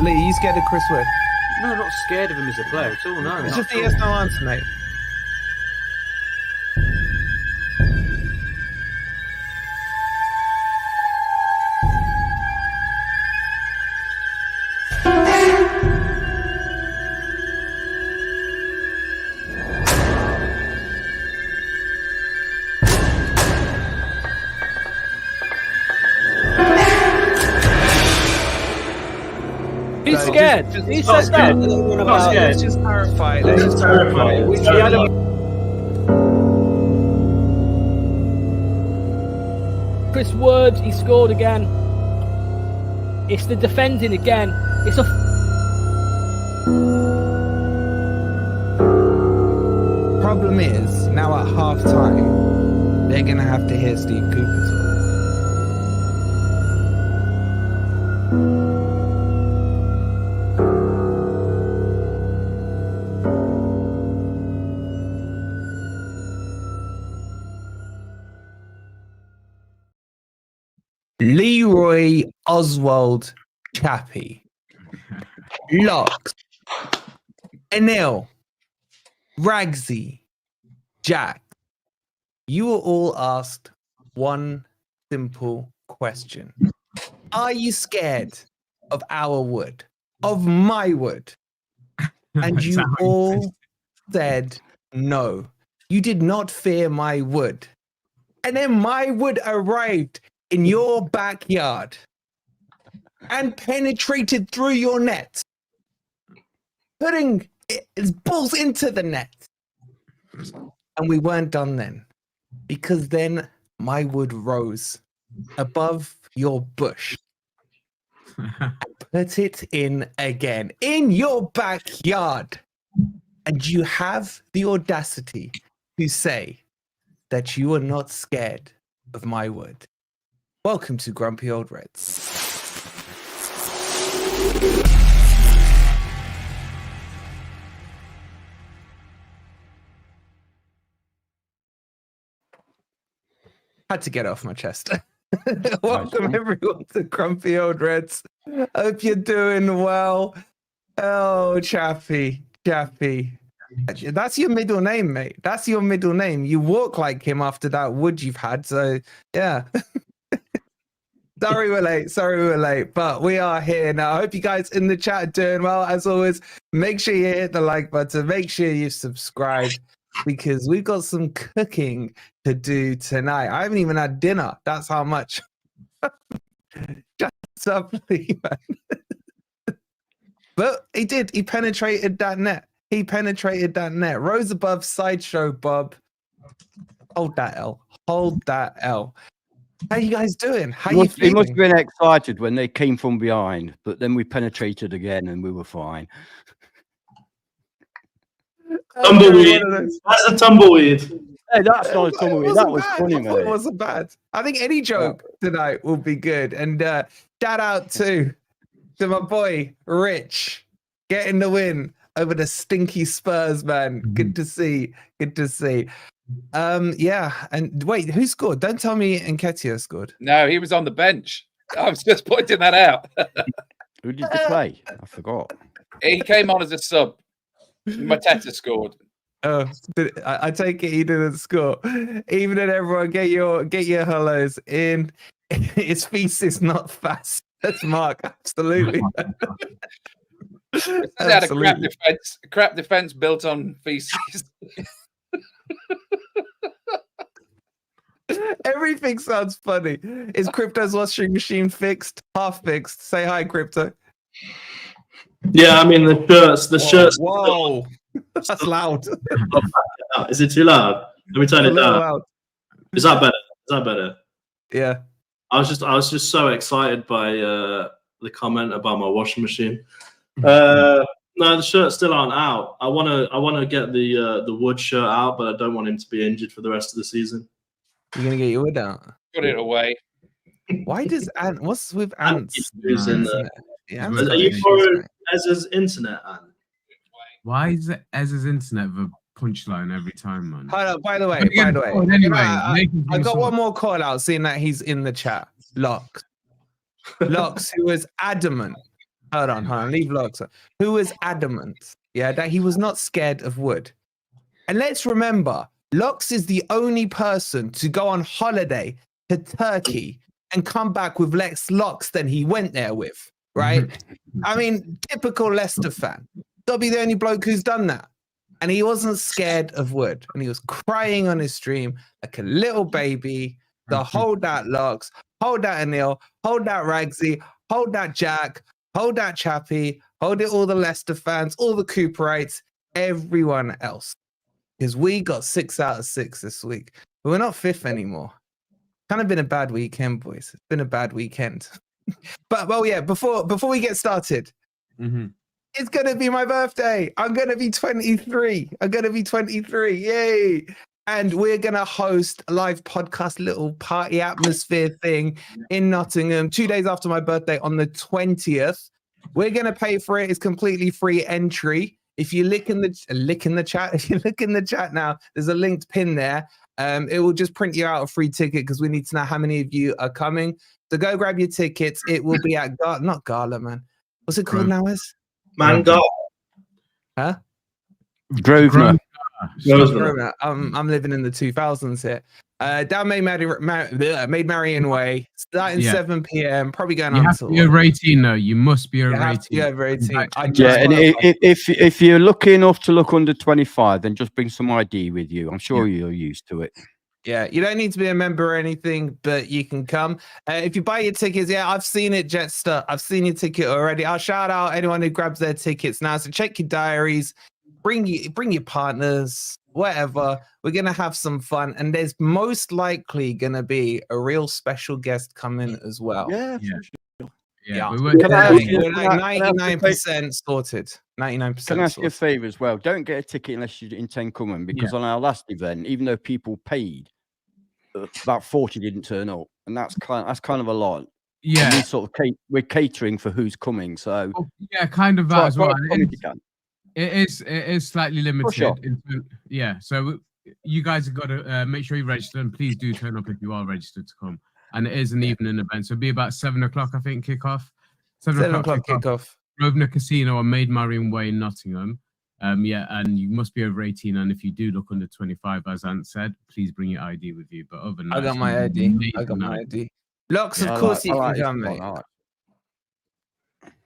Lee, are you scared of Chris Wood? No, I'm not scared of him as a player at all. No, It's just a yes no answer, mate. He's scared. He said that. Not scared. Let's just clarify. Let's just clarify. Chris Wood, he scored again. It's the defending again. It's a Problem is, now at half time, they're going to have to hear Steve Cooper talk. Leroy Oswald Chappie. Locks. Anil. Ragsy. Jack. You were all asked one simple question. Are you scared of our wood? Of my wood? And you all said no. You did not fear my wood. And then my wood arrived in your backyard and penetrated through your net, putting its balls into the net. And we weren't done then, because then my wood rose above your bush and put it in again in your backyard. And you have the audacity to say that you are not scared of my wood. Welcome to Grumpy Old Reds. Had to get off my chest. Welcome everyone to Grumpy Old Reds. Hope you're doing well. Oh, Chappie. That's your middle name, mate. That's your middle name. You walk like him after that wood you've had. So, yeah. Sorry we're late, but we are here now. I hope you guys in the chat are doing well. As always, make sure you hit the like button. Make sure you subscribe, because we've got some cooking to do tonight. I haven't even had dinner. That's how much. Just up, Lee, man. But he did. He penetrated that net. Rose above Sideshow Bob. Hold that L. How you guys doing? He must have been excited when they came from behind, but then we penetrated again and we were fine. Tumbleweed. That's a tumbleweed. Hey, that's not a tumbleweed. That was funny, mate. It wasn't bad. I think any joke tonight will be good. And shout out to my boy Rich getting the win over the stinky Spurs, man. Good to see. Yeah, and wait, who scored? Don't tell me Nketiah scored. No, he was on the bench. I was just pointing that out. Who did they play? I forgot. He came on as a sub. Mateta scored. Oh, I take it he didn't score. Even then, everyone get your hellos in. His feces not fast. That's Mark. Absolutely. They had a crap defense built on feces. Everything sounds funny. Is Crypto's washing machine fixed? Half fixed. Say hi, Crypto. Yeah, I mean the shirts. Whoa, that's loud. Is it too loud? Let me turn it down. Loud. Is that better? Yeah. I was just so excited by the comment about my washing machine. No, the shirts still aren't out. I wanna get the Wood shirt out, but I don't want him to be injured for the rest of the season. You're gonna get your wood out. Put it away. Why does Ant? What's with Ant's? Yeah, are you for Ezra's internet, Ant? Why is it Ezra's internet the punchline every time, man? Hold up, by the way, Anyway, I got one more call out, seeing that he's in the chat. Locks, who was adamant Hold on. Leave Locks. Who was adamant, that he was not scared of wood. And let's remember, Locks is the only person to go on holiday to Turkey and come back with less locks than he went there with, right? I mean, typical Leicester fan. Gotta be the only bloke who's done that. And he wasn't scared of wood. And he was crying on his stream like a little baby to hold that Locks, hold that Anil, hold that Ragsy, hold that Jack, hold that Chappie, hold it all the Leicester fans, all the Cooperites, everyone else. Because we got 6 out of 6 this week. But we're not 5th anymore. Kind of been a bad weekend, boys. It's been a bad weekend. But, before we get started, it's going to be my birthday. I'm going to be 23. Yay. And we're going to host a live podcast, little party atmosphere thing in Nottingham 2 days after my birthday on the 20th. We're going to pay for it. It's completely free entry. If you look in the chat, if you look in the chat now, there's a linked pin there. It will just print you out a free ticket because we need to know how many of you are coming. So go grab your tickets. It will be at not Gala, man. What's it called now, Wes? Mango. Huh? Grosvenor. Grosvenor. I'm living in the 2000s here. Down Maid Marian Way, starting 7 p.m. Probably going You on have to to be over 18 though. You must be over You have 18. to be over 18. And if you're lucky enough to look under 25, then just bring some ID with you. I'm sure you're used to it. Yeah, you don't need to be a member or anything, but you can come. If you buy your tickets, I've seen it, Jetster. I've seen your ticket already. I'll shout out anyone who grabs their tickets now. So check your diaries, bring your partners, whatever. We're gonna have some fun, and there's most likely gonna be a real special guest coming as well. Yeah. We We're were like Can I- 99% sorted. 99%. Can I ask you a sorted. favour as well? Don't get a ticket unless you intend coming, because on our last event, even though people paid, about 40 didn't turn up, and that's kind of a lot. Yeah, and we're catering for who's coming, so kind of that as well. come if you can. It is slightly limited. sure. So you guys have got to make sure you register, and please do turn up if you are registered to come. And it is an evening event, so it'll be about 7 o'clock, I think, kickoff. 7 o'clock kickoff. Grosvenor Casino on Maid Marian Way in Nottingham. And you must be over 18. And if you do look under 25, as Ant said, please bring your ID with you. But other than that, I got my ID. Locks, of course you can come, mate.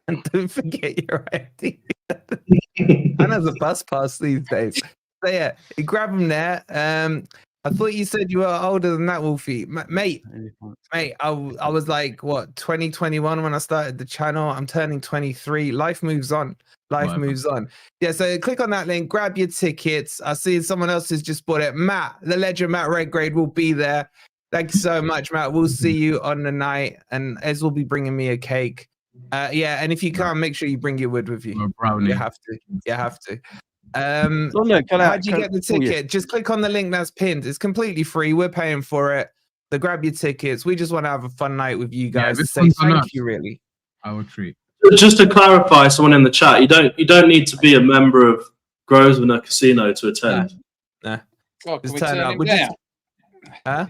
And don't forget your ID. And as a bus pass these days. So grab them there. I thought you said you were older than that, Wolfie. Mate, I was like, 2021 when I started the channel. I'm turning 23. Life moves on. Moves on. Yeah, so click on that link, grab your tickets. I see someone else has just bought it. Matt, the legend Matt Redgrade will be there. Thank you so much, Matt. We'll see you on the night. And Ez will be bringing me a cake. And if you can't, make sure you bring your wood with you. You have to. How'd you get the ticket? Just click on the link that's pinned. It's completely free. We're paying for it. So grab your tickets. We just want to have a fun night with you guys. Say thank you, really. Our treat. Just to clarify, someone in the chat, you don't need to be a member of Grosvenor Casino to attend. God, can Just we turn turn up. him down?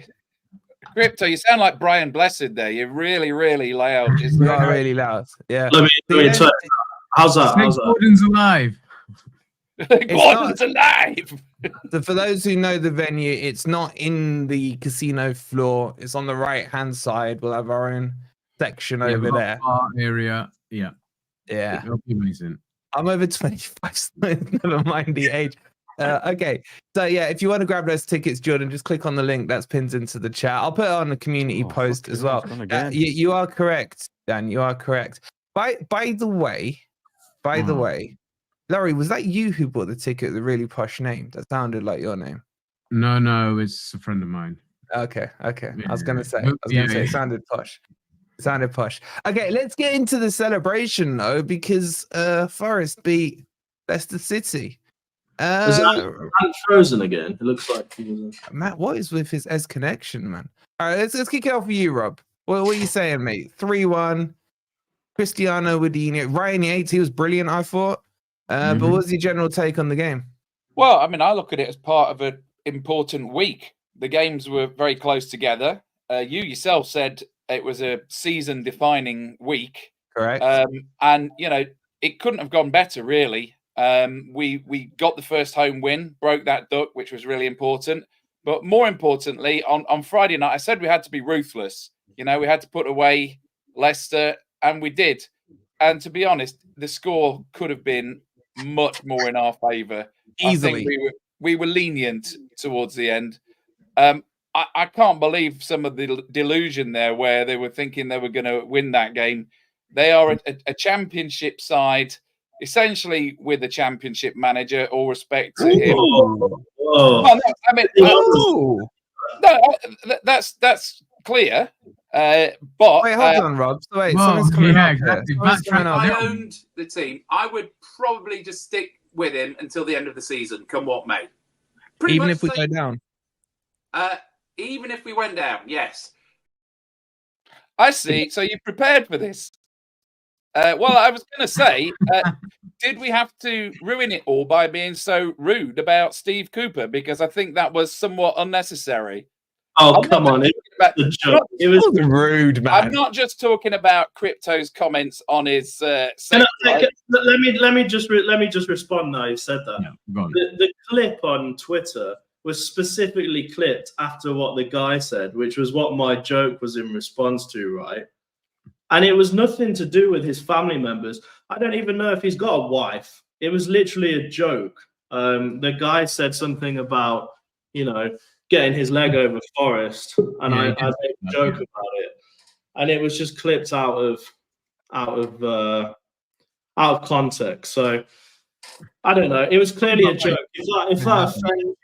Crypto, you sound like Brian Blessed there. You're really, really loud. You are really loud. Yeah. Let me tell you. How's that? Gordon's alive. Gordon's alive. So for those who know the venue, it's not in the casino floor. It's on the right-hand side. We'll have our own section over there. Bar area. Yeah. Yeah. Amazing. I'm over 25, so never mind the age. Okay. So if you want to grab those tickets, Jordan, just click on the link that's pinned into the chat. I'll put it on the community post as well. You are correct, Dan. You are correct. By the way, Laurie, was that you who bought the ticket with the really posh name? That sounded like your name. No, it's a friend of mine. Okay. Yeah, I was gonna say it sounded posh. Okay, let's get into the celebration though, because Forest beat Leicester City. Was that frozen again? It looks like he was. Matt, what is with his S connection, man? All right, let's kick it off with you, Rob. What are you saying, mate? 3-1. Cristiano Wadini, Ryan Yates, he was brilliant, I thought. But what was your general take on the game? Well, I mean, I look at it as part of an important week. The games were very close together. You yourself said it was a season-defining week. Correct. And it couldn't have gone better, really. We got the first home win, broke that duck, which was really important. But more importantly, on Friday night, I said we had to be ruthless. We had to put away Leicester, and we did. And to be honest, the score could have been much more in our favour. Easily. I think we were lenient towards the end. I can't believe some of the delusion there where they were thinking they were going to win that game. They are a championship side, essentially with a championship manager. All respect to him. That's clear. But wait, hold on, Rob. So wait, Well, someone's coming yeah, up exactly. here. Someone's Backtrack. coming up. If I owned the team, I would probably just stick with him until the end of the season, come what may. Even if we go down. Even if we went down, yes. I see. So you prepared for this. Well, I was going to say, did we have to ruin it all by being so rude about Steve Cooper? Because I think that was somewhat unnecessary. Oh, come on. It was rude, man. I'm not just talking about Crypto's comments on his. Let me just respond now. You've said that. Yeah, the clip on Twitter was specifically clipped after what the guy said, which was what my joke was in response to, right? And it was nothing to do with his family members. I don't even know if he's got a wife. It was literally a joke. The guy said something about, getting his leg over Forest, and I made a joke about it, and it was just clipped out of context. So I don't know. It was clearly a joke. If that offends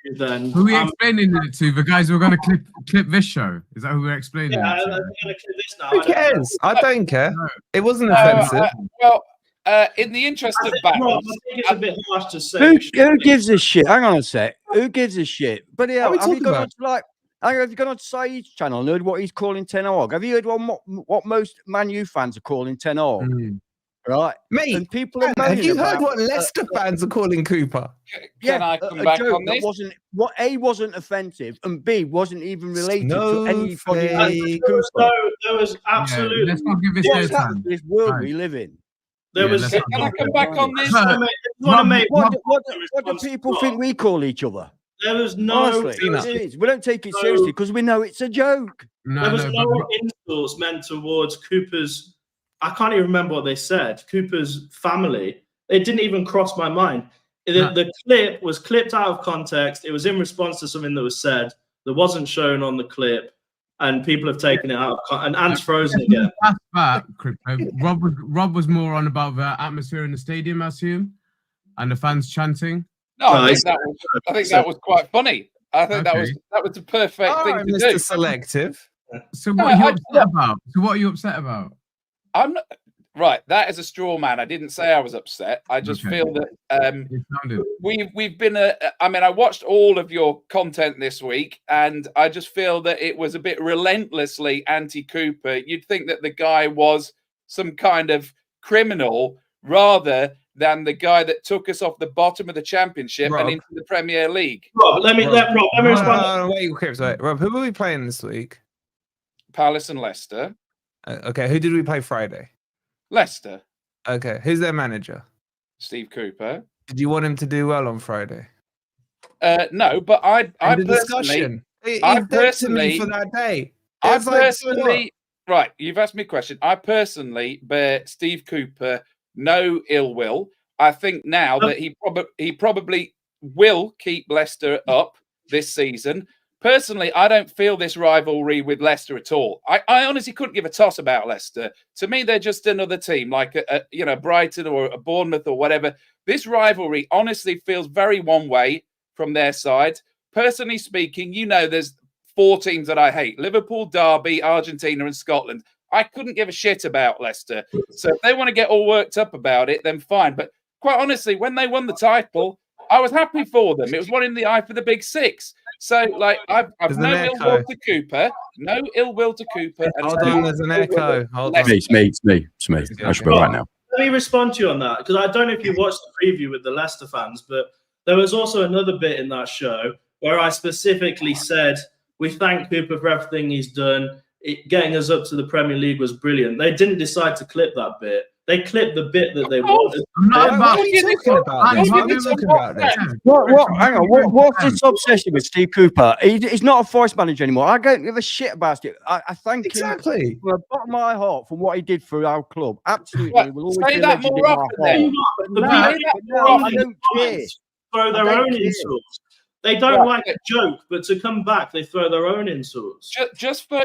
you, then who are we explaining it to? The guys who are going to clip this show? Is that who we're explaining? Yeah, it I'm to? going to clip this now. Who cares? I don't care. It wasn't offensive. In the interest of I balance, think it's a bit harsh to say. Who gives a shit? Hang on a sec. Who gives a shit? But yeah, What are we talking about? have you gone on Saeed's channel and heard what he's calling Ten Hag? Have you heard what most Man U fans are calling Ten Hag? Right, Mate, and people are have you heard about, what Leicester fans are calling Cooper? Can I come back joke on this? That wasn't offensive, and B wasn't even related to anybody. There was absolutely. Yeah, let's not give this What's happened to this world Right. we live in? There was. Can I come back on this? What do people think we call each other? There was no. Honestly, we don't take it seriously because we know it's a joke. There was no insults meant towards Cooper's. I can't even remember what they said. Cooper's family. It didn't even cross my mind. The clip was clipped out of context. It was in response to something that was said that wasn't shown on the clip, and people have taken it out of context. And Ant's frozen again. That's that, Crypto. Rob was more on about the atmosphere in the stadium, I assume, and the fans chanting. No, I think that was quite funny. I think that was the perfect thing to Mr. do. Selective. So what are you upset about? So what are you upset about? I'm not, right. That is a straw man. I didn't say I was upset. I just feel that we've been. I watched all of your content this week, and I just feel that it was a bit relentlessly anti-Cooper. You'd think that the guy was some kind of criminal rather than the guy that took us off the bottom of the Championship and into the Premier League. Rob, let me respond. Wait, Rob, who are we playing this week? Palace and Leicester. Okay, who did we play Friday? Leicester. Okay, who's their manager? Steve Cooper. Did you want him to do well on Friday? No, but I personally for that day. Right, you've asked me a question. I personally bear Steve Cooper no ill will. I think now that he probably will keep Leicester up this season. Personally, I don't feel this rivalry with Leicester at all. I honestly couldn't give a toss about Leicester. To me, they're just another team, like a Brighton or a Bournemouth or whatever. This rivalry honestly feels very one way from their side. Personally speaking, there's 4 teams that I hate: Liverpool, Derby, Argentina, and Scotland. I couldn't give a shit about Leicester. So if they want to get all worked up about it, then fine. But quite honestly, when they won the title, I was happy for them. It was one in the eye for the Big Six. So, I've no ill will to Cooper. No ill will to Cooper. Hold on, there's an echo. Hold on. It's me. I should be right now. Let me respond to you on that, because I don't know if you watched the preview with the Leicester fans, but there was also another bit in that show where I specifically said, we thank Cooper for everything he's done. getting us up to the Premier League was brilliant. They didn't decide to clip that bit. They clipped the bit that they wanted. What are you talking about? This? What are you talking about this? Hang on. What's this obsession with Steve Cooper? He's not a Forest manager anymore. I don't give a shit about it. I thank him from the bottom of my heart for what he did for our club. Absolutely. We'll always say be that more often then. I don't care. Throw their own insults. They don't like a joke, but to come back, they throw their own insults. Just for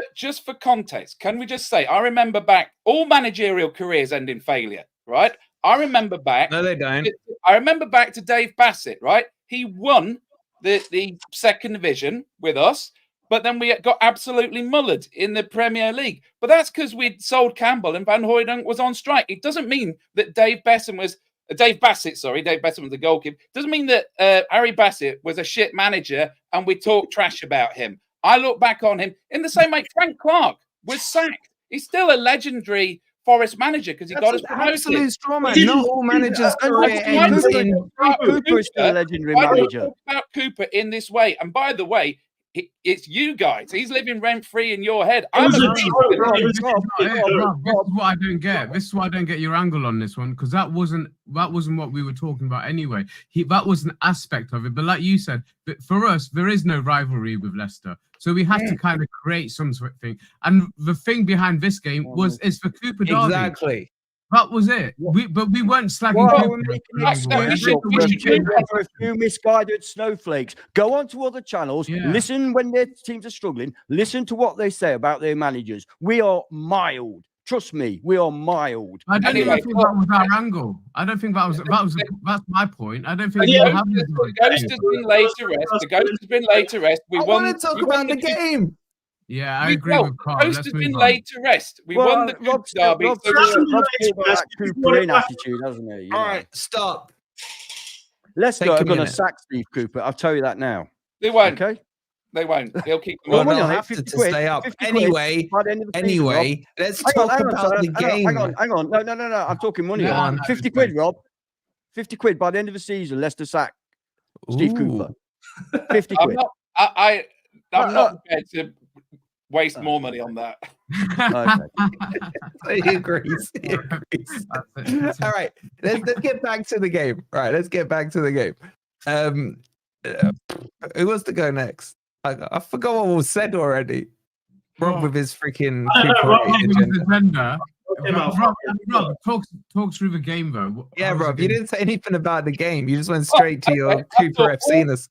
context, can we just say, I remember back, all managerial careers end in failure, right? I remember back. No, they don't. I remember back to Dave Bassett, right? He won the second division with us, but then we got absolutely mullered in the Premier League. But that's because we'd sold Campbell and Van Hooijdonk was on strike. It doesn't mean that Dave Bassett was the goalkeeper. Doesn't mean that Harry Bassett was a shit manager and we talk trash about him. I look back on him in the same way Frank Clark was sacked. He's still a legendary Forest manager because he got us promoted. Absolute straw man. Not all managers career ends in. Cooper is still a legendary manager. Talk about Cooper in this way. And by the way, it's you guys. He's living rent free in your head. This is what I don't get. This is why I don't get your angle on this one, because that wasn't what we were talking about anyway. That was an aspect of it, but like you said, for us, there is no rivalry with Leicester, so we had to kind of create some sort of thing. And the thing behind this game is the Cooper derby. Exactly. That was it. But we weren't slagging for a few misguided snowflakes. Go on to other channels. Listen when their teams are struggling. Listen to what they say about their managers. We are mild. Trust me, we are mild. I don't think that was our angle. I don't think that's my point. I don't think the Ghost has been laid to rest. The Ghost has been laid to rest. I want to talk about the game. Yeah, I agree with Carl. Ghost has been laid to rest. We won the derby. Rob's that Cooper in attitude, hasn't he? All right, stop. Leicester are going to sack Steve Cooper. I'll tell you that now. They won't. Okay. They won't. They'll keep. Well, they'll have to stay up. Anyway, let's talk about the game. Hang on. No. I'm talking money. 50 quid, Rob. 50 quid by the end of the season. Leicester sack Steve Cooper. 50 quid. I'm not prepared to waste more money on that. He agrees. All right, let's get back to the game. Let's get back to the game. Who wants to go next? I forgot what was said already. Rob with his freaking agenda. Rob, talk through the game though. Yeah, Rob, you didn't say anything about the game. You just went straight to your Cooper FC.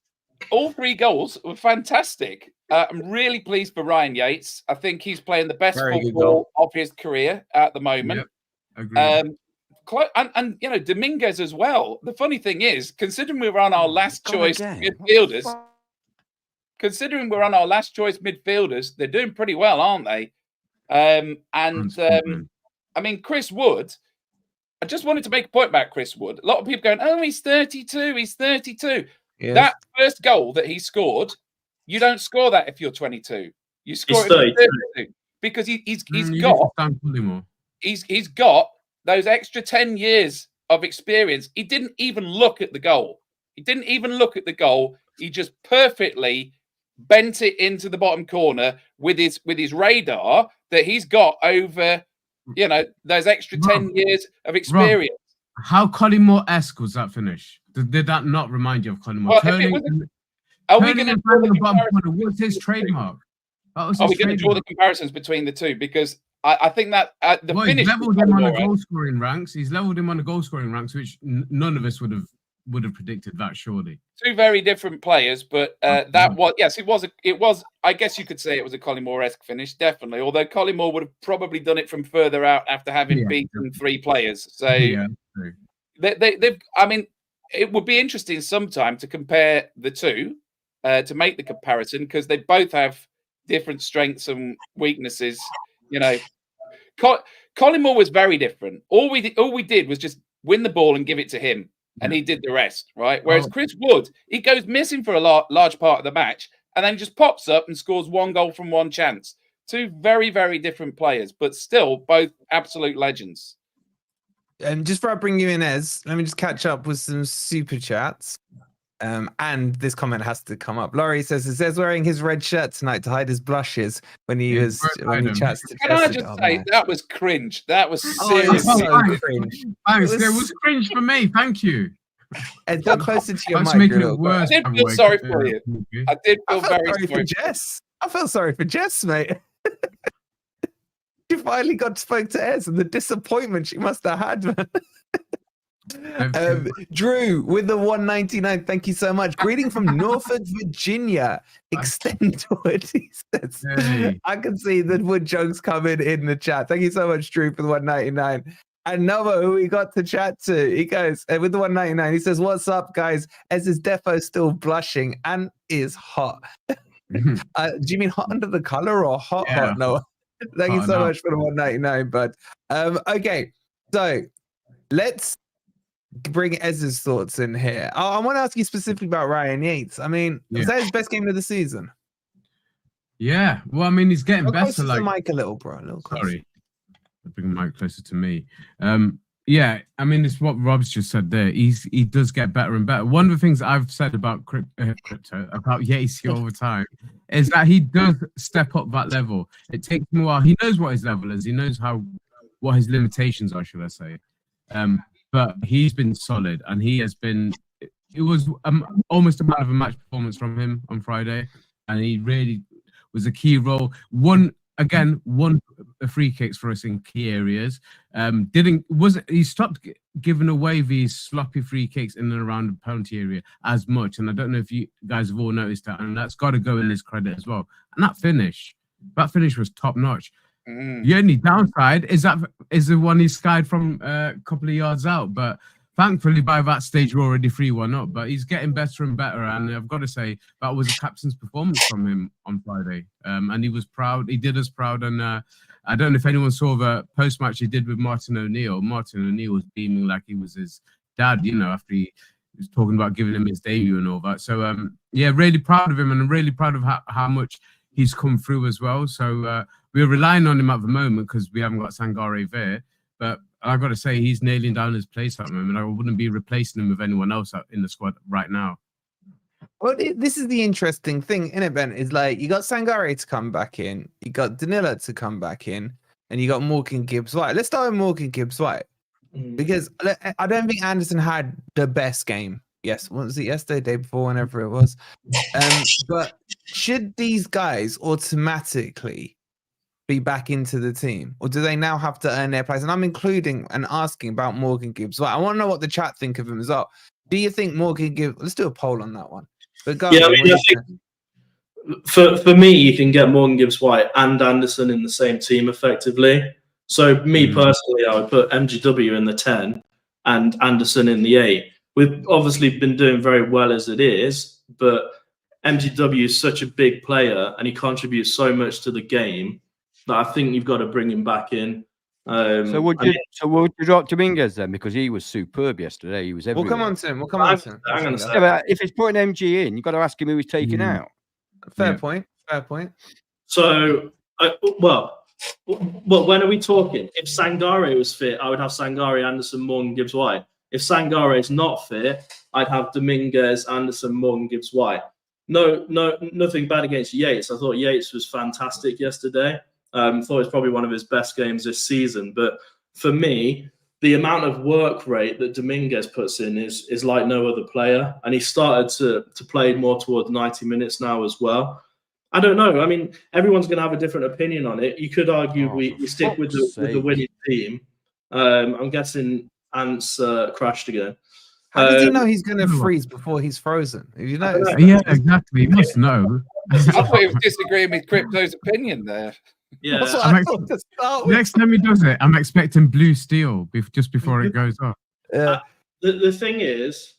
All three goals were fantastic. I'm really pleased for Ryan Yates. I think he's playing the best football of his career at the moment. Yep, and you know, Dominguez as well. The funny thing is, considering we were on our last choice midfielders, they're doing pretty well, aren't they? I mean, Chris Wood. I just wanted to make a point about Chris Wood. A lot of people going, "Oh, he's 32. He's 32." Yes. That first goal that he scored, you don't score that if you're 22. You score it at 32 because he's got those extra 10 years of experience. He didn't even look at the goal. He just perfectly bent it into the bottom corner with his radar that he's got over, you know, those extra 10 years of experience. Rob, how Collymore-esque was that finish? Did that not remind you of Collymore? Well, are we going to draw the comparisons? What's his trademark? Are we going to draw the comparisons between the two? Because I think that the finish. He's leveled him on the goal scoring ranks. He's leveled him on the goal scoring ranks, which none of us would have predicted that, surely. Two very different players, but that was it was. I guess you could say it was a Collymore-esque finish, definitely. Although Collymore would have probably done it from further out after having beaten three players. So they've. I mean, it would be interesting sometime to compare the two, to make the comparison, because they both have different strengths and weaknesses. You know, Collymore was very different. All we did was just win the ball and give it to him, and he did the rest, right? Whereas Chris Wood, he goes missing for a large part of the match, and then just pops up and scores one goal from one chance. Two very, very different players, but still both absolute legends. And just before I bring you in, Ez, let me just catch up with some super chats. And this comment has to come up. Laurie says, "It says wearing his red shirt tonight to hide his blushes when he chats to." Can I just say that was cringe? That was Oh, it was seriously so cringe. Thanks. It was cringe for me. Thank you. And go closer to your That's mic. making it worse. I did feel sorry for you. I did feel very sorry for Jess. I felt sorry for Jess, mate. She finally spoke to Ez, and the disappointment she must have had, man. Drew with the 199. Thank you so much. Greeting from Norfolk, Virginia. Extend wood. He says, I can see the wood jokes coming in the chat. Thank you so much, Drew, for the 199. And Noah, who we got to chat to, he goes with the 199. He says, "What's up, guys? Ez is defo still blushing and is hot." Do you mean hot under the collar or hot, Noah? Thank you so much for the 199, bud. Okay, so let's bring Ez's thoughts in here. I want to ask you specifically about Ryan Yates. I mean, was that his best game of the season? Yeah. Well, I mean, he's getting better. Closer to the mic a little, bro. A little closer. Sorry. I'll bring the mic closer to me. Yeah, I mean, it's what Rob's just said there. He does get better and better. One of the things I've said about crypto, about Yates all the time, is that he does step up that level. It takes him a while. He knows what his level is. He knows what his limitations are, should I say. But he's been solid, and he has been. It was almost a man of a match performance from him on Friday, and he really was a key role. Won free kicks for us in key areas. He stopped giving away these sloppy free kicks in and around the penalty area as much, and I don't know if you guys have all noticed that, and that's got to go in his credit as well. And that finish was top notch. The only downside is the one he skied from a couple of yards out, but thankfully by that stage we're already 3-1 up. But he's getting better and better, and I've got to say that was a captain's performance from him on Friday, and he was proud. He did us proud, and I don't know if anyone saw the post-match he did with Martin O'Neill. Martin O'Neill was beaming like he was his dad, after he was talking about giving him his debut and all that. So really proud of him, and I'm really proud of how much he's come through as well. So we're relying on him at the moment because we haven't got Sangare there. But I've got to say, he's nailing down his place at the moment. I wouldn't be replacing him with anyone else in the squad right now. Well, this is the interesting thing, innit, Ben? Is like you got Sangare to come back in, you got Danilo to come back in, and you got Morgan Gibbs-White. Let's start with Morgan Gibbs-White because I don't think Anderson had the best game. Yes, what was it yesterday, day before, whenever it was? But should these guys automatically be back into the team, or do they now have to earn their place? And I'm including and asking about Morgan Gibbs. I want to know what the chat think of him as well. Do you think Morgan Gibbs? Let's do a poll on that one. But go on, I think for me, you can get Morgan Gibbs-White and Anderson in the same team effectively. So me personally, I would put MGW in the 10 and Anderson in the 8. We've obviously been doing very well as it is, but MGW is such a big player and he contributes so much to the game that I think you've got to bring him back in. So would you drop Dominguez then, because he was superb yesterday? He was everywhere. We'll come on to him. But if he's putting MG in, you've got to ask him who he's taking out. Fair point. So, when are we talking? If Sangare was fit, I would have Sangare, Anderson, Morgan, Gibbs-White. If Sangare is not fit, I'd have Dominguez, Anderson, Morgan, Gibbs-White. No, nothing bad against Yates. I thought Yates was fantastic yesterday. Thought it was probably one of his best games this season. But for me, the amount of work rate that Dominguez puts in is like no other player. And he started to play more towards 90 minutes now as well. I don't know. I mean, everyone's going to have a different opinion on it. You could argue we stick with the winning team. I'm guessing Ants crashed again. How does he know he's going to freeze before he's frozen? Have you noticed? Yeah, exactly. He must know. I thought he was disagreeing with Crypto's opinion there. Yeah. That's what I thought to start with. Next time he does it, I'm expecting blue steel just before it goes off. The thing is,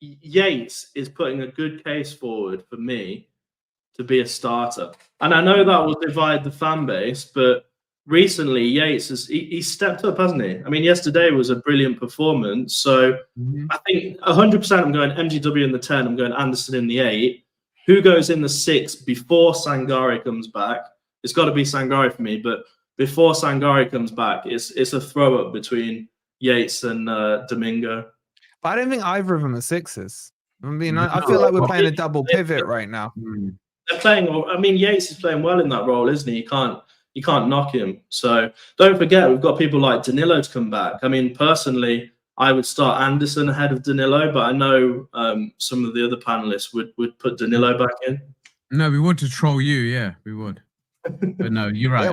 Yates is putting a good case forward for me to be a starter. And I know that will divide the fan base, but recently Yates he's stepped up, hasn't he? I mean, yesterday was a brilliant performance. So I think 100% I'm going MGW in the 10, I'm going Anderson in the 8. Who goes in the 6 before Sangare comes back? It's got to be Sangare for me, but before Sangare comes back, it's a throw up between Yates and Domingo. But I don't think either of them are 6s. I mean, I feel like we're playing a double pivot right now. They're playing. I mean, Yates is playing well in that role, isn't he? You can't knock him. So don't forget, we've got people like Danilo to come back. I mean, personally, I would start Anderson ahead of Danilo, but I know some of the other panelists would put Danilo back in. No, we would to troll you. Yeah, we would. But no, you're right.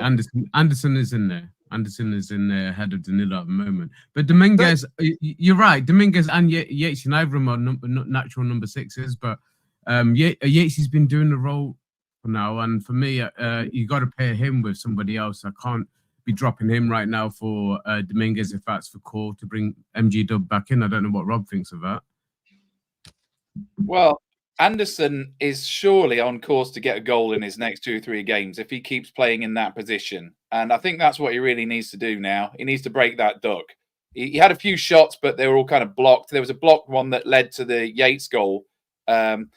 Anderson is in there. Anderson is in there ahead of Danilo at the moment. But Dominguez, you're right. Dominguez and Yates, neither of them are natural number sixes. But Yates has been doing the role for now, and for me, you got to pair him with somebody else. I can't be dropping him right now for Dominguez if that's for core to bring MG Dub back in. I don't know what Rob thinks of that. Well, Anderson is surely on course to get a goal in his next 2 or 3 games if he keeps playing in that position. And I think that's what he really needs to do now. He needs to break that duck. He had a few shots, but they were all kind of blocked. There was a blocked one that led to the Yates goal. It's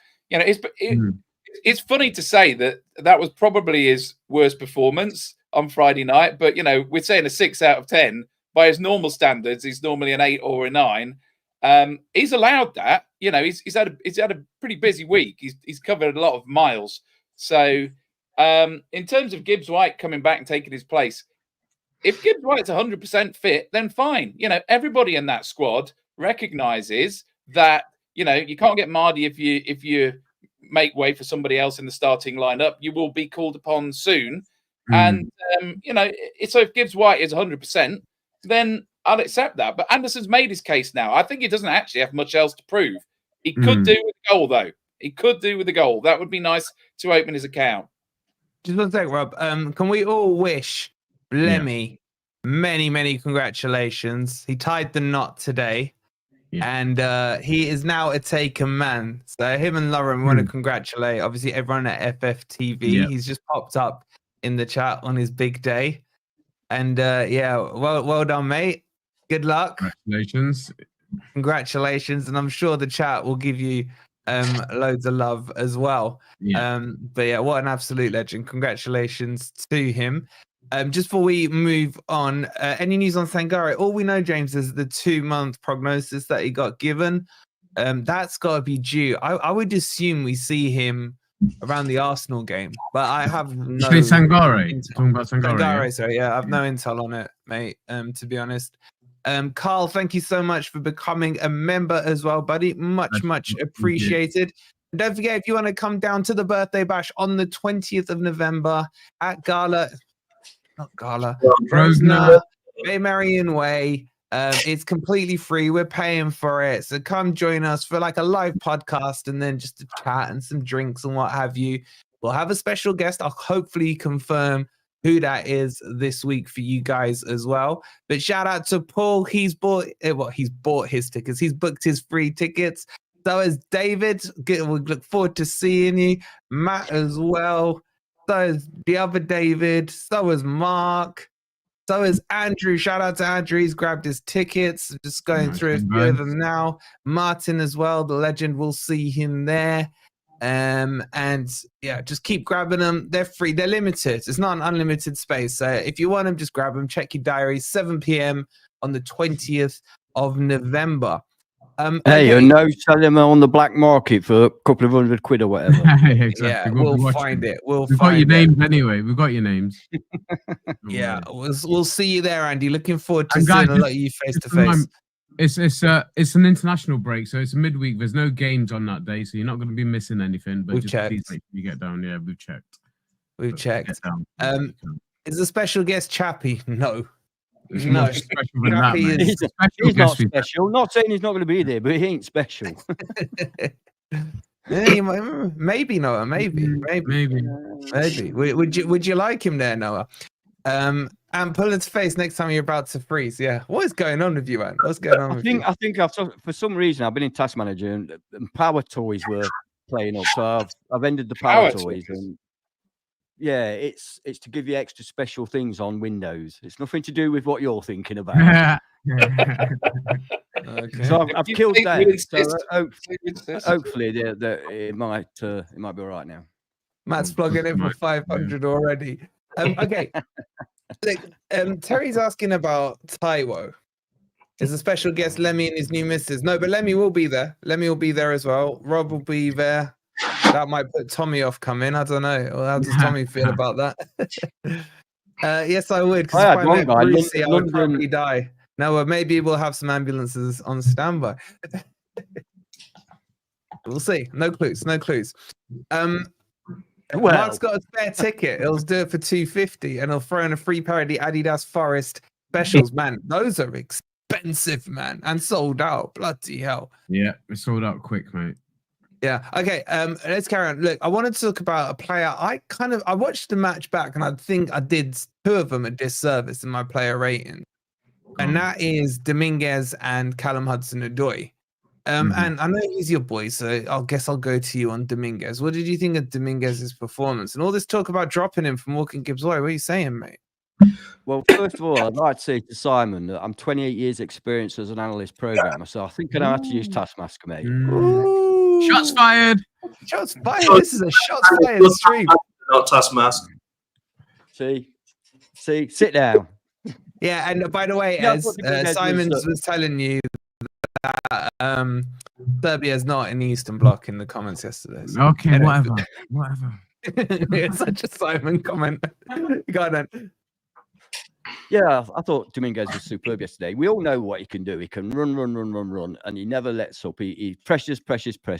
funny to say that was probably his worst performance on Friday night. But, we're saying a 6 out of 10. By his normal standards, he's normally an 8 or a 9. He's allowed that. He's had a pretty busy week. He's covered a lot of miles. So in terms of Gibbs White coming back and taking his place, if Gibbs White's 100% fit, then fine. Everybody in that squad recognizes that you can't get Mardy if you make way for somebody else in the starting lineup. You will be called upon soon, and so if Gibbs White is 100%, then I'll accept that. But Anderson's made his case now. I think he doesn't actually have much else to prove. He could do with a goal, though. He could do with a goal. That would be nice to open his account. Just one sec, Rob. Can we all wish Lemmy many, many congratulations? He tied the knot today, and he is now a taken man. So him and Lauren want to congratulate, obviously, everyone at FFTV. He's just popped up in the chat on his big day. And well done, mate. Good luck. Congratulations. And I'm sure the chat will give you loads of love as well. But what an absolute legend. Congratulations to him. Just before we move on, any news on Sangare? All we know, James, is the 2-month prognosis that he got given. That's got to be due. I would assume we see him around the Arsenal game, but I have no Sangare. Talking about Sangare. Sorry, I have no intel on it, mate. To be honest. Carl, thank you so much for becoming a member as well, buddy. Much appreciated. And don't forget, if you want to come down to the birthday bash on the 20th of November at Grosvenor, Bay Marion Way. It's completely free. We're paying for it. So come join us for like a live podcast and then just a chat and some drinks and what have you. We'll have a special guest. I'll hopefully confirm who that is this week for you guys as well. But shout out to Paul. He's bought his tickets. He's booked his free tickets. So is David. We look forward to seeing you. Matt as well. So is the other David. So is Mark. So is Andrew. Shout out to Andrew. He's grabbed his tickets. Just going through a few of them now. Martin as well, the legend. We'll see him there. Just keep grabbing them. They're free. They're limited. It's not an unlimited space. So if you want them, just grab them. Check your diary. 7 p.m. on the 20th of November. No, sell them on the black market for a couple of £100 or whatever. Exactly. Yeah, we'll find it. We've got your names anyway. We've got your names. We'll see you there, Andy. Looking forward to seeing a lot of you face to face. It's an international break, so it's a midweek. There's no games on that day, so you're not going to be missing anything. But we've checked. Please make sure you get down. Yeah, we've checked. Is the special guest Chappie? No. He's not special. Not saying he's not going to be there, but he ain't special. Maybe Noah. Maybe. Would you like him there, Noah? And pull his face next time you're about to freeze. Yeah. What is going on with you, man? What's going on? I think for some reason I've been in Task Manager and power toys were playing up, so I've ended the power toys. And yeah, it's to give you extra special things on Windows. It's nothing to do with what you're thinking about. Okay. So I've killed that. So hopefully it might be all right now. Matt's plugging in for 500 already. Okay. Terry's asking about Taiwo. There's a special guest, Lemmy and his new missus. No, but Lemmy will be there. Lemmy will be there as well. Rob will be there. That might put Tommy off coming. I don't know. Well, how does Tommy feel about that? Yes, I would. Because if I met Brucey, I would probably die. No, maybe we'll have some ambulances on standby. We'll see. No clues. No clues. Mark's got a spare ticket. He'll do it for $250, and he'll throw in a free pair of the Adidas Forest specials. Man, those are expensive, man, and sold out. Bloody hell. Yeah, it's sold out quick, mate. Yeah. Okay. Let's carry on. Look, I wanted to talk about a player. I watched the match back, and I think I did 2 of them a disservice in my player rating, and that is Dominguez and Callum Hudson-Odoi. And I know he's your boy, so I guess I'll go to you on Dominguez. What did you think of Dominguez's performance? And all this talk about dropping him from Walking Gibbs Way, what are you saying, mate? Well, first of all, I'd like to say to Simon that I'm 28 years experience as an analyst programmer, so I think I know how to use Taskmaster, mate. Shots fired. Shots fired. This is a shots fired stream. Not Taskmaster. See, sit down. Yeah, and by the way, as Simon was telling you, that Serbia's not in the Eastern Bloc in the comments yesterday. So okay, whatever. It's such a Simon comment. Go on. Yeah, I thought Dominguez was superb yesterday. We all know what he can do. He can run, and he never lets up. He pressures.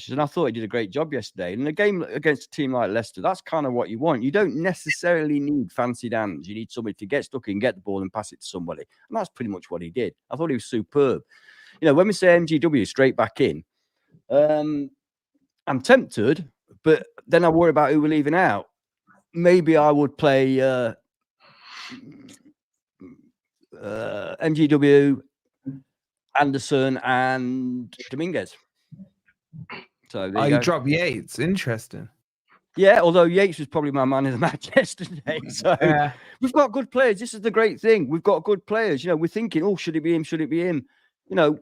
And I thought he did a great job yesterday. In a game against a team like Leicester, that's kind of what you want. You don't necessarily need fancied hands. You need somebody to get stuck in, get the ball, and pass it to somebody. And that's pretty much what he did. I thought he was superb. You know, when we say MGW straight back in, I'm tempted, but then I worry about who we're leaving out. Maybe I would play MGW, Anderson, and Dominguez. So you drop Yates. Interesting. Yeah, although Yates was probably my man of the match yesterday. So we've got good players. This is the great thing. We've got good players. You know, we're thinking, oh, should it be him? Should it be him? You know,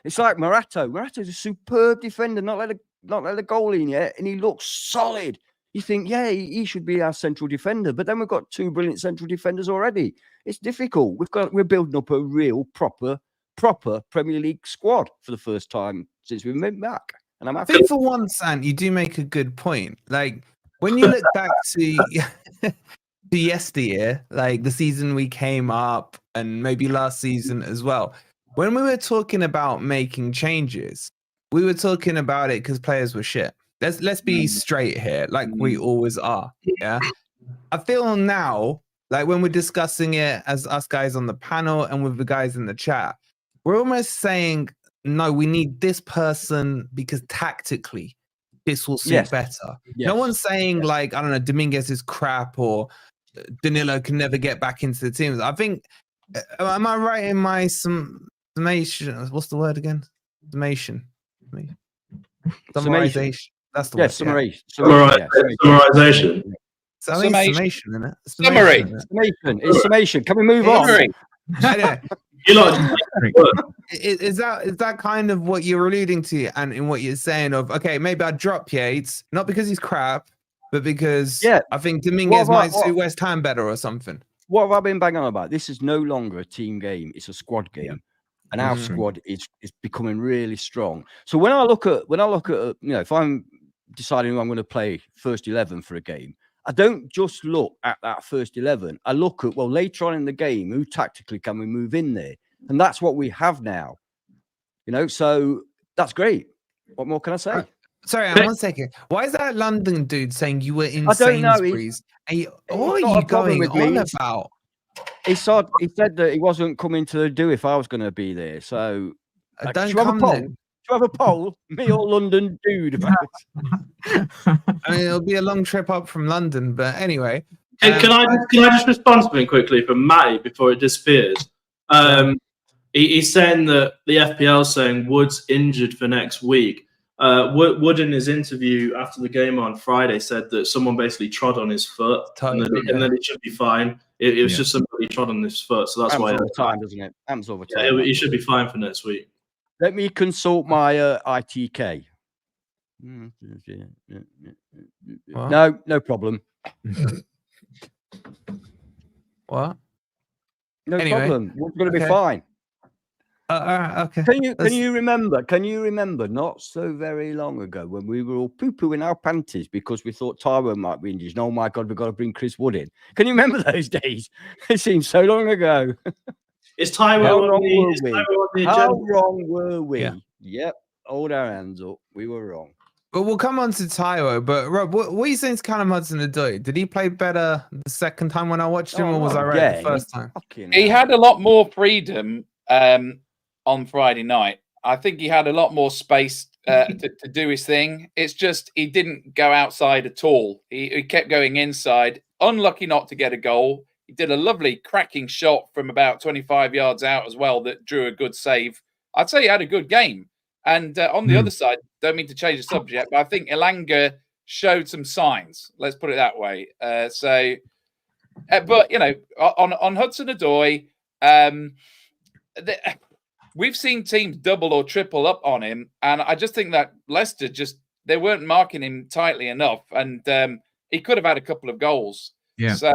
it's like Morato. Morato's a superb defender, not let a goal in yet, and he looks solid. You think, yeah, he should be our central defender, but then we've got 2 brilliant central defenders already. It's difficult. We're building up a real proper Premier League squad for the first time since we've been back. And I think for once, Ant, you do make a good point. Like when you look back to yesteryear, like the season we came up, and maybe last season as well. When we were talking about making changes, we were talking about it because players were shit. Let's be straight here, like we always are. Yeah. I feel now, like when we're discussing it as us guys on the panel and with the guys in the chat, we're almost saying, no, we need this person because tactically this will suit better. Yes. No one's saying like, I don't know, Dominguez is crap or Danilo can never get back into the team. I think, am I right in my summation? What's the word again? Summation. Summarization. That's the word. Summarization. Summation, isn't it? Summary. It's summation. Can we move on? Is that kind of what you're alluding to, and in what you're saying of, okay, maybe I'd drop Yates, not because he's crap, but because I think Dominguez might suit West Ham better or something. What have I been banging on about? This is no longer a team game; it's a squad game, and our squad is becoming really strong. So when I look at you know, if I'm deciding who I'm going to play first 11 for a game, I don't just look at that first 11. I look at, well, later on in the game, who tactically can we move in there? And that's what we have now. You know, so that's great. What more can I say? Sorry, one second. Why is that London dude saying you were in Sainsbury's? What are you going on about? He said that he wasn't coming to do if I was going to be there. So don't come then. Have a poll, me or London dude about it. I mean, it'll be a long trip up from London, but anyway. Can I just respond to something quickly from Matty before it disappears? He's saying that the FPL is saying Wood's injured for next week. Wood in his interview after the game on Friday said that someone basically trod on his foot, and then it should be fine. It was just somebody trod on his foot, so that's why. All the time, doesn't it? Happens all the time. He should be fine for next week. Let me consult my ITK. No problem. What? No problem. We're going to be fine. Okay. Can you remember? Can you remember? Not so very long ago when we were all poo-pooing our panties because we thought Tyrone might be injured. Oh my God, we've got to bring Chris Wood in. Can you remember those days? It seems so long ago. Is Tyrone How on wrong the, were is we? Tyrone on the How agenda? wrong were we? Yeah. Yep. Hold our hands up. We were wrong. But we'll come on to Tyro. But Rob, what are you saying to Callum Hudson-Odoi? Did he play better the second time when I watched him, or was I right the first time? He had a lot more freedom on Friday night. I think he had a lot more space to do his thing. It's just he didn't go outside at all. He kept going inside. Unlucky not to get a goal. He did a lovely cracking shot from about 25 yards out as well that drew a good save. I'd say he had a good game. And on the other side, don't mean to change the subject, but I think Elanga showed some signs. Let's put it that way. But you know, on Hudson-Odoi, we've seen teams double or triple up on him, and I just think that Leicester they weren't marking him tightly enough, and he could have had a couple of goals. Yeah. So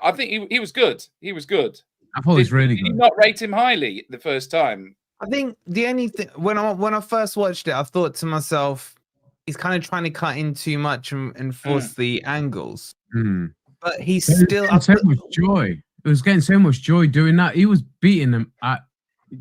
I think he was good. He was good. I thought he was really Did you good. not rate him highly the first time? I think the only thing when I first watched it, I thought to myself, he's kind of trying to cut in too much and force the angles. But he's still so much joy. It was getting so much joy doing that. He was beating them at.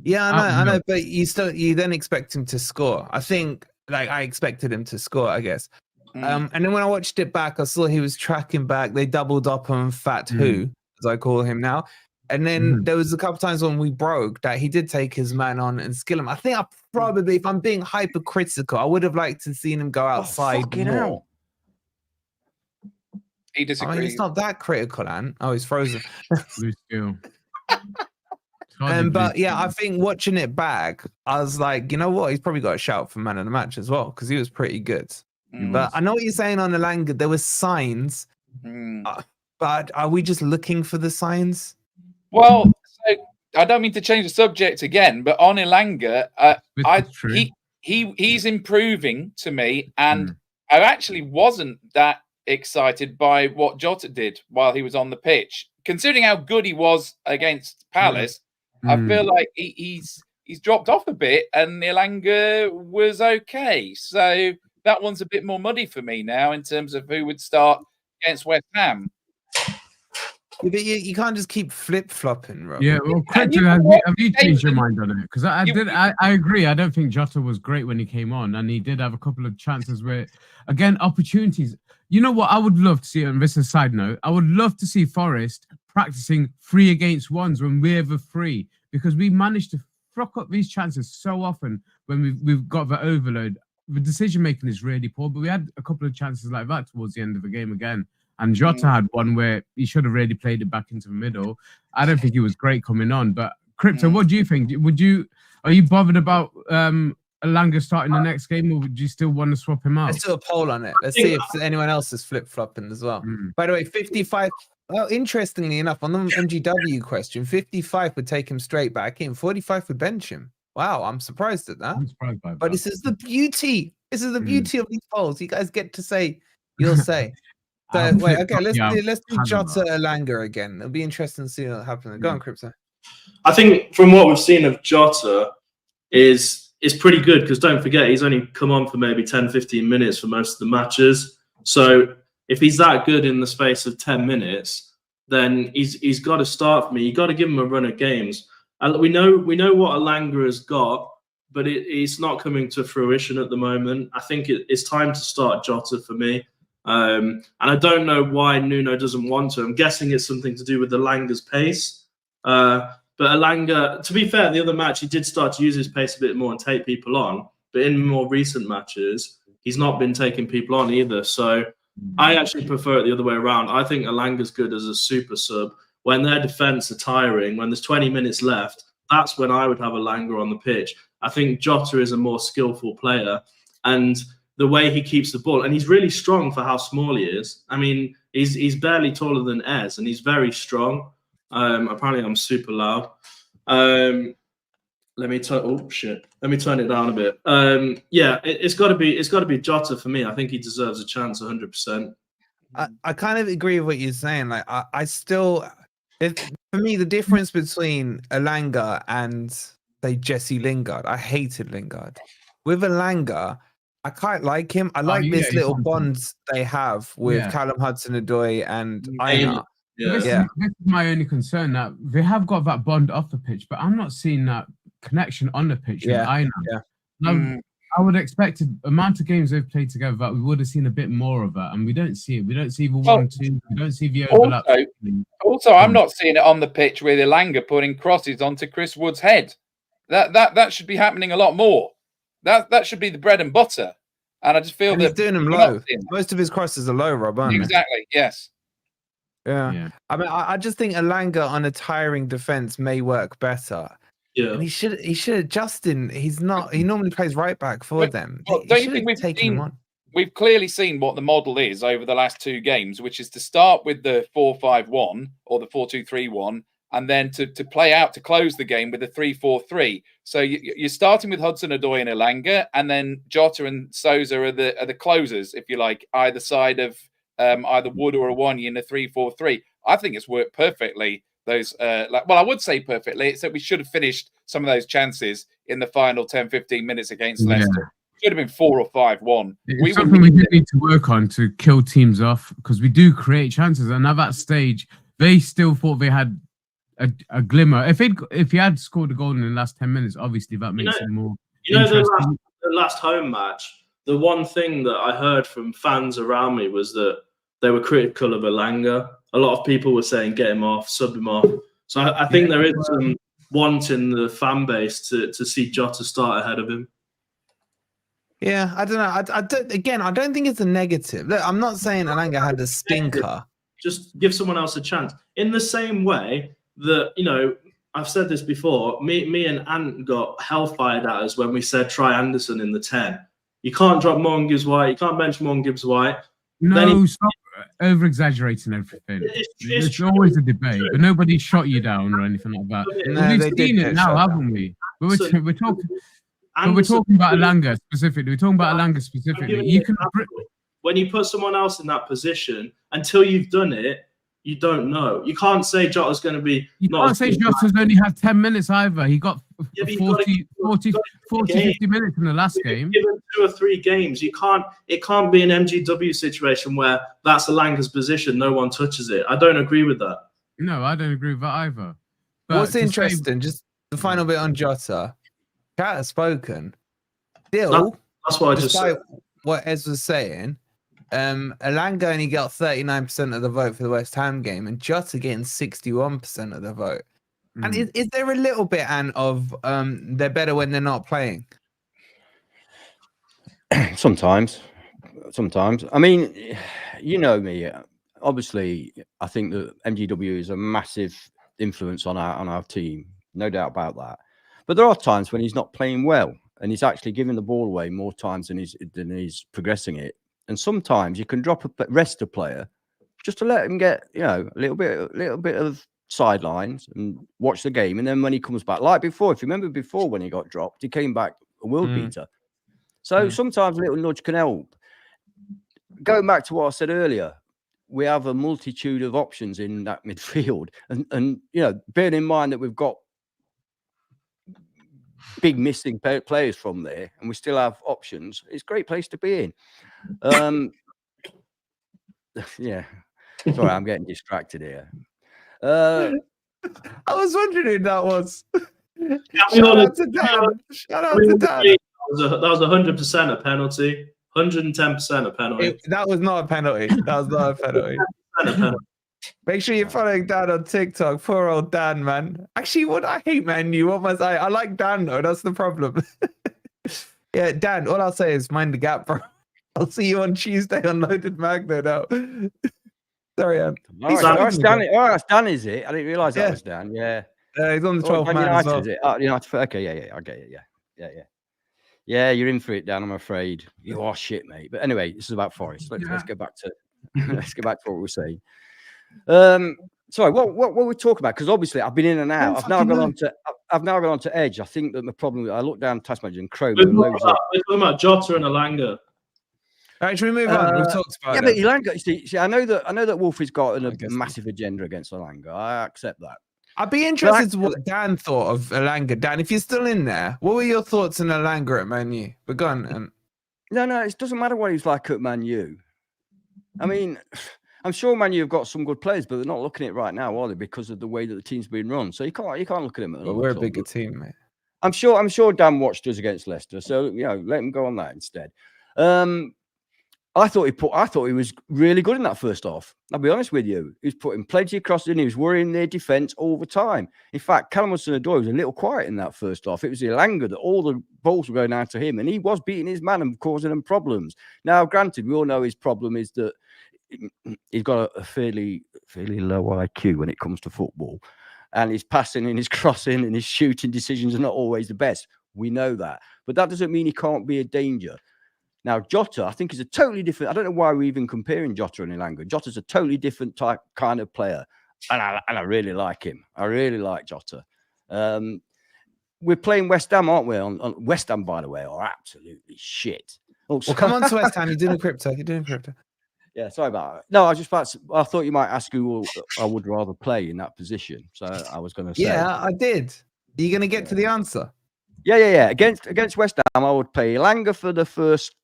Yeah, I know, but you then expect him to score. I think I expected him to score, I guess. And then when I watched it back, I saw he was tracking back. They doubled up on Fat Who, as I call him now. And then there was a couple times when we broke that he did take his man on and skill him. I think I probably, if I'm being hypercritical, I would have liked to seen him go outside more. Hell. He disagrees. I mean, it's not that critical, Ant. Oh, he's frozen. Blue skill. But yeah, I think watching it back, I was like, you know what? He's probably got a shout for man of the match as well because he was pretty good. But I know what you're saying on Elanga. There were signs, but are we just looking for the signs? Well, so I don't mean to change the subject again, but on Elanga, he's improving to me, and I actually wasn't that excited by what Jota did while he was on the pitch, considering how good he was against Palace. I feel like he's dropped off a bit, and Elanga was okay. So that one's a bit more muddy for me now in terms of who would start against West Ham. Yeah, but you can't just keep flip-flopping, Rob. Yeah, well, Crypto, have you changed your mind on it? Because I agree. I don't think Jota was great when he came on, and he did have a couple of chances where, again, opportunities. You know what I would love to see, and this is a side note, I would love to see Forest practicing 3 against 1s when we're the 3, because we managed to fuck up these chances so often when we've got the overload. The decision-making is really poor, but we had a couple of chances like that towards the end of the game again. And Jota had one where he should have really played it back into the middle. I don't think he was great coming on. But Crypto, what do you think? Are you bothered about Elanga starting the next game, or would you still want to swap him out? Let's do a poll on it. Let's see if anyone else is flip-flopping as well. By the way, 55. Well, interestingly enough, on the MGW question, 55 would take him straight back in. 45 would bench him. Wow, I'm surprised at that. I'm surprised by that. But this is the beauty. This is the beauty of these polls. You guys get to say your say. So wait, okay, let's do Jota Elanga again. It'll be interesting to see what happens. Go on, Crypto. I think from what we've seen of Jota is pretty good, because don't forget, he's only come on for maybe 10, 15 minutes for most of the matches. So if he's that good in the space of 10 minutes, then he's got to start for me. You got to give him a run of games. We know what Elanga has got, but it's not coming to fruition at the moment. I think it's time to start Jota for me. And I don't know why Nuno doesn't want to. I'm guessing it's something to do with Elanga's pace. But Elanga, to be fair, the other match, he did start to use his pace a bit more and take people on. But in more recent matches, he's not been taking people on either. So I actually prefer it the other way around. I think Elanga's good as a super sub. When their defence are tiring, when there's 20 minutes left, that's when I would have Elanga on the pitch. I think Jota is a more skillful player. And the way he keeps the ball, and he's really strong for how small he is. I mean, he's barely taller than Ez, and he's very strong. Apparently, I'm super loud. Let me turn it down a bit. Yeah, it's got to be Jota for me. I think he deserves a chance, 100%. I kind of agree with what you're saying. Like, I still, for me, the difference between Elanga and say Jesse Lingard. I hated Lingard. With Elanga, I quite like him. I like this little bonds they have with Callum Hudson-Odoi and Aina. This is my only concern, that they have got that bond off the pitch, but I'm not seeing that connection on the pitch with Aina. I would expect the amount of games they've played together that we would have seen a bit more of that, and we don't see it. We don't see the 1-2. We don't see the overlap. Also, I'm not seeing it on the pitch with Elanga putting crosses onto Chris Wood's head. That should be happening a lot more. That should be the bread and butter. And I just feel he's doing them low. Most of his crosses are low, Rob. Exactly. Yes. Yeah. I mean, I just think Elanga on a tiring defense may work better. Yeah. And he should Justin. He's not. He normally plays right back for them. Well, don't you think we've clearly seen what the model is over the last 2 games, which is to start with the 4-5-1 or the 4-2-3-1, and then to play out to close the game with the 3-4-3. So you're starting with Hudson-Odoi and Elanga, and then Jota and Sousa are the closers, if you like, either side of either Wood or Awoniyi in the 3-4-3. I think it's worked perfectly. Those I would say perfectly. It's that we should have finished some of those chances in the final 10-15 minutes against Leicester. Should have been 4 or 5-1. It's something we do need to work on to kill teams off, because we do create chances, and at that stage they still thought they had a glimmer. If he had scored a goal in the last 10 minutes, obviously that makes it more interesting. The last home match, the one thing that I heard from fans around me was that they were critical of Elanga. A lot of people were saying, get him off, sub him off. So I think there is some want in the fan base to see Jota start ahead of him. Yeah, I don't know. I don't think it's a negative. Look, I'm not saying Elanga had a stinker. Just give someone else a chance. In the same way that, I've said this before, me and Ant got hellfired at us when we said try Anderson in the 10. You can't drop Morgan Gibbs-White. You can't bench Morgan Gibbs-White. No, stop over-exaggerating everything. There's always a debate, but nobody shot you down or anything like that. We've seen it now, haven't we? But we're talking about Elanga specifically. When you put someone else in that position, until you've done it, you don't know. You can't say Jota's going to be... You can't say Jota's only had 10 minutes either. He got 40, 50 minutes in the last game. Given 2 or 3 games, it can't be an MGW situation where that's Elanga's position, no one touches it. I don't agree with that. No, I don't agree with that either. But what's interesting, just the final bit on Jota, Cat has spoken. Still, that's what I just said. What Ez was saying, Elanga only got 39% of the vote for the West Ham game, and Jota getting 61% of the vote. And is there a little bit, Anne, of they're better when they're not playing? Sometimes. I mean, you know me. Obviously, I think that MGW is a massive influence on our team, no doubt about that. But there are times when he's not playing well, and he's actually giving the ball away more times than he's progressing it. And sometimes you can rest a player just to let him get, a little bit of sidelines and watch the game. And then when he comes back, like before, if you remember before when he got dropped, he came back a world beater. So sometimes a little nudge can help. Going back to what I said earlier, we have a multitude of options in that midfield. And bearing in mind that we've got big missing players from there, and we still have options, it's a great place to be in. Yeah. Sorry, I'm getting distracted here. I was wondering who that was. Shout out to Dan. That was 100% a penalty. 110% a penalty. That was not a penalty. Make sure you're following Dan on TikTok. Poor old Dan, man. Actually, what I hate, man, what must I like Dan though. That's the problem. Yeah, Dan, all I'll say is mind the gap, bro. I'll see you on Tuesday on Loaded Magno now. Sorry, Anne. That's Dan, is it? I didn't realise that was Dan. Yeah. He's on the 12th man as well. Is it? Oh, okay, yeah, I get it. Yeah. Yeah, you're in for it, Dan. I'm afraid you are shit, mate. But anyway, this is about Forest. Let's get back to what we were saying. Sorry, what were we talking about? Because obviously I've been in and out. I've now gone on to Edge. I think that my problem. I looked down Task Manager and Chrome. We're talking about Jota and Elanga. All right, should we move on? We've talked about Elanga. See, I know that Wolfie's got a massive agenda against Elanga. I accept that. I'd be interested to what Dan thought of Elanga. Dan, if you're still in there, what were your thoughts on Elanga at Man U? But go on. No, it doesn't matter what he's like at Man U. I mean, I'm sure Man U have got some good players, but they're not looking at it right now, are they? Because of the way that the team's been run. So you can't look at him. Well, we're a bigger team, mate. I'm sure Dan watched us against Leicester, so let him go on that instead. I thought he was really good in that first half. I'll be honest with you. He was putting plenty of crosses in. He was worrying their defence all the time. In fact, Callum Hudson-Odoi was a little quiet in that first half. It was Elanga that all the balls were going out to him, and he was beating his man and causing them problems. Now, granted, we all know his problem is that he's got a fairly low IQ when it comes to football, and his passing and his crossing and his shooting decisions are not always the best. We know that, but that doesn't mean he can't be a danger. Now, Jota, I think, is a totally different. I don't know why we're even comparing Jota and Elanga. Jota's a totally different kind of player, and I really like him. I really like Jota. We're playing West Ham, aren't we? On West Ham, by the way, are absolutely shit. Well, come on to West Ham. You're doing crypto. Yeah, sorry about that. No, I thought you might ask who I would rather play in that position. So I was going to say. Yeah, I did. Are you going to get to the answer? Yeah. Against West Ham, I would play Elanga for the first.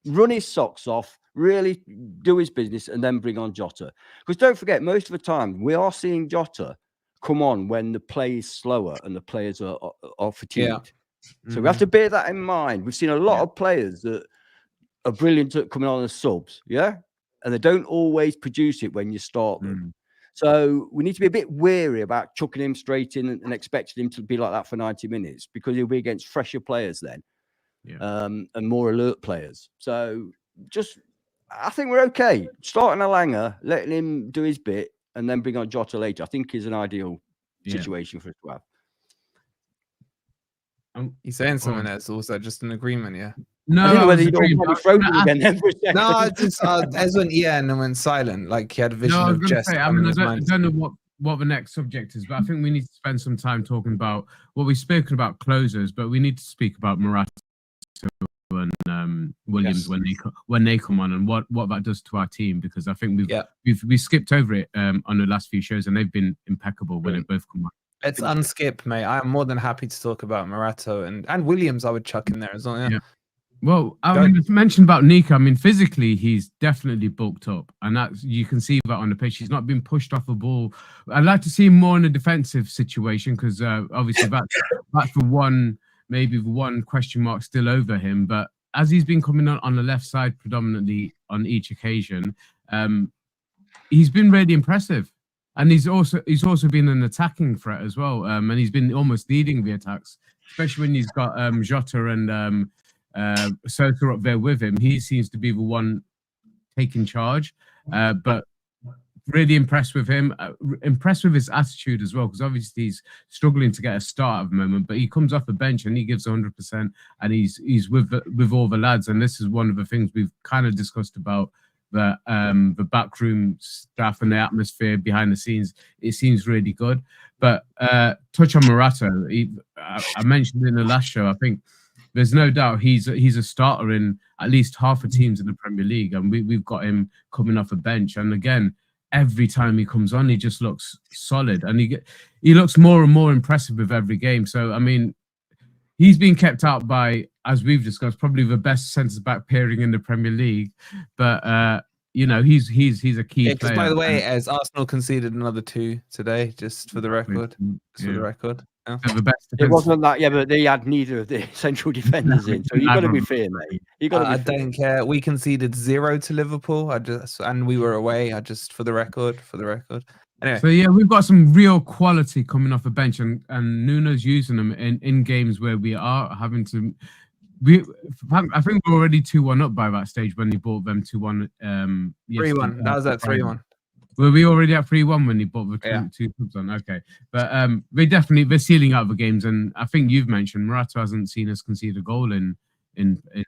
Run his socks off, really do his business, and then bring on Jota. Because don't forget, most of the time, we are seeing Jota come on when the play is slower and the players are fatigued. Yeah. So we have to bear that in mind. We've seen a lot of players that are brilliant at coming on as subs, and they don't always produce it when you start them. So we need to be a bit wary about chucking him straight in and expecting him to be like that for 90 minutes, because he'll be against fresher players then. And more alert players. So I think we're okay. Starting Elanga, letting him do his bit, and then bring on Jota later, I think is an ideal situation for us to have. He's saying something that's also just an agreement, No, I don't know whether you don't throw him again then for a second. No, I just as went and then went silent, like he had a vision of Jess. I don't know what the next subject is, but I think we need to spend some time talking about what we've spoken about closers, but we need to speak about Morata and Williams when they come on, and what that does to our team, because I think we've skipped over it on the last few shows, and they've been impeccable when they both come on. Let's unskip, mate. I'm more than happy to talk about Morata and Williams. I would chuck in there as well. Yeah. Well, I mentioned about Nico. I mean, physically, he's definitely bulked up, and you can see that on the pitch. He's not been pushed off a ball. I'd like to see him more in a defensive situation, because obviously that's the one. Maybe the one question mark still over him, but as he's been coming on the left side predominantly on each occasion, he's been really impressive, and he's also been an attacking threat as well, and he's been almost leading the attacks, especially when he's got Jota and Sosa up there with him. He seems to be the one taking charge, but really impressed with him, impressed with his attitude as well, because obviously he's struggling to get a start at the moment, but he comes off the bench and he gives 100%, and he's with all the lads. And this is one of the things we've kind of discussed about the backroom staff and the atmosphere behind the scenes. It seems really good. But touch on Morata, I mentioned in the last show, I think there's no doubt he's a starter in at least half the teams in the Premier League, and we've got him coming off a bench. And again, every time he comes on, he just looks solid, and he looks more and more impressive with every game. So, I mean, he's been kept out by, as we've discussed, probably the best centre-back pairing in the Premier League. But, he's a key player. By the way, as Arsenal conceded another 2 today, just for the record. For the record. Yeah. The best it wasn't that, but they had neither of the central defenders in, so you've got to be fair, mate. I don't care. We conceded 0 to Liverpool. And we were away. For the record. Anyway. So we've got some real quality coming off the bench, and Nuno's using them in games where we are having to. I think we're already 2-1 up by that stage when he bought them 2-1. 3-1. That was at 3-1. Were we already at 3-1 when he bought the two clubs on? Okay. But they're sealing out the games, and I think you've mentioned Morata hasn't seen us concede a goal in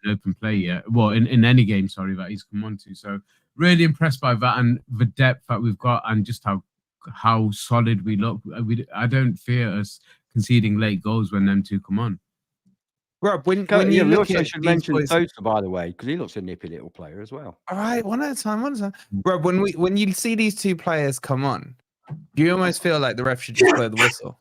open play yet. Well, in any game, that he's come on to. So really impressed by that and the depth that we've got, and just how solid we look. I don't fear us conceding late goals when them two come on. Rob, when you look at should mention Sosa, by the way, because he looks a nippy little player as well. All right, one at a time. Rob, when you see these two players come on, Do you almost feel like the ref should just blow the whistle?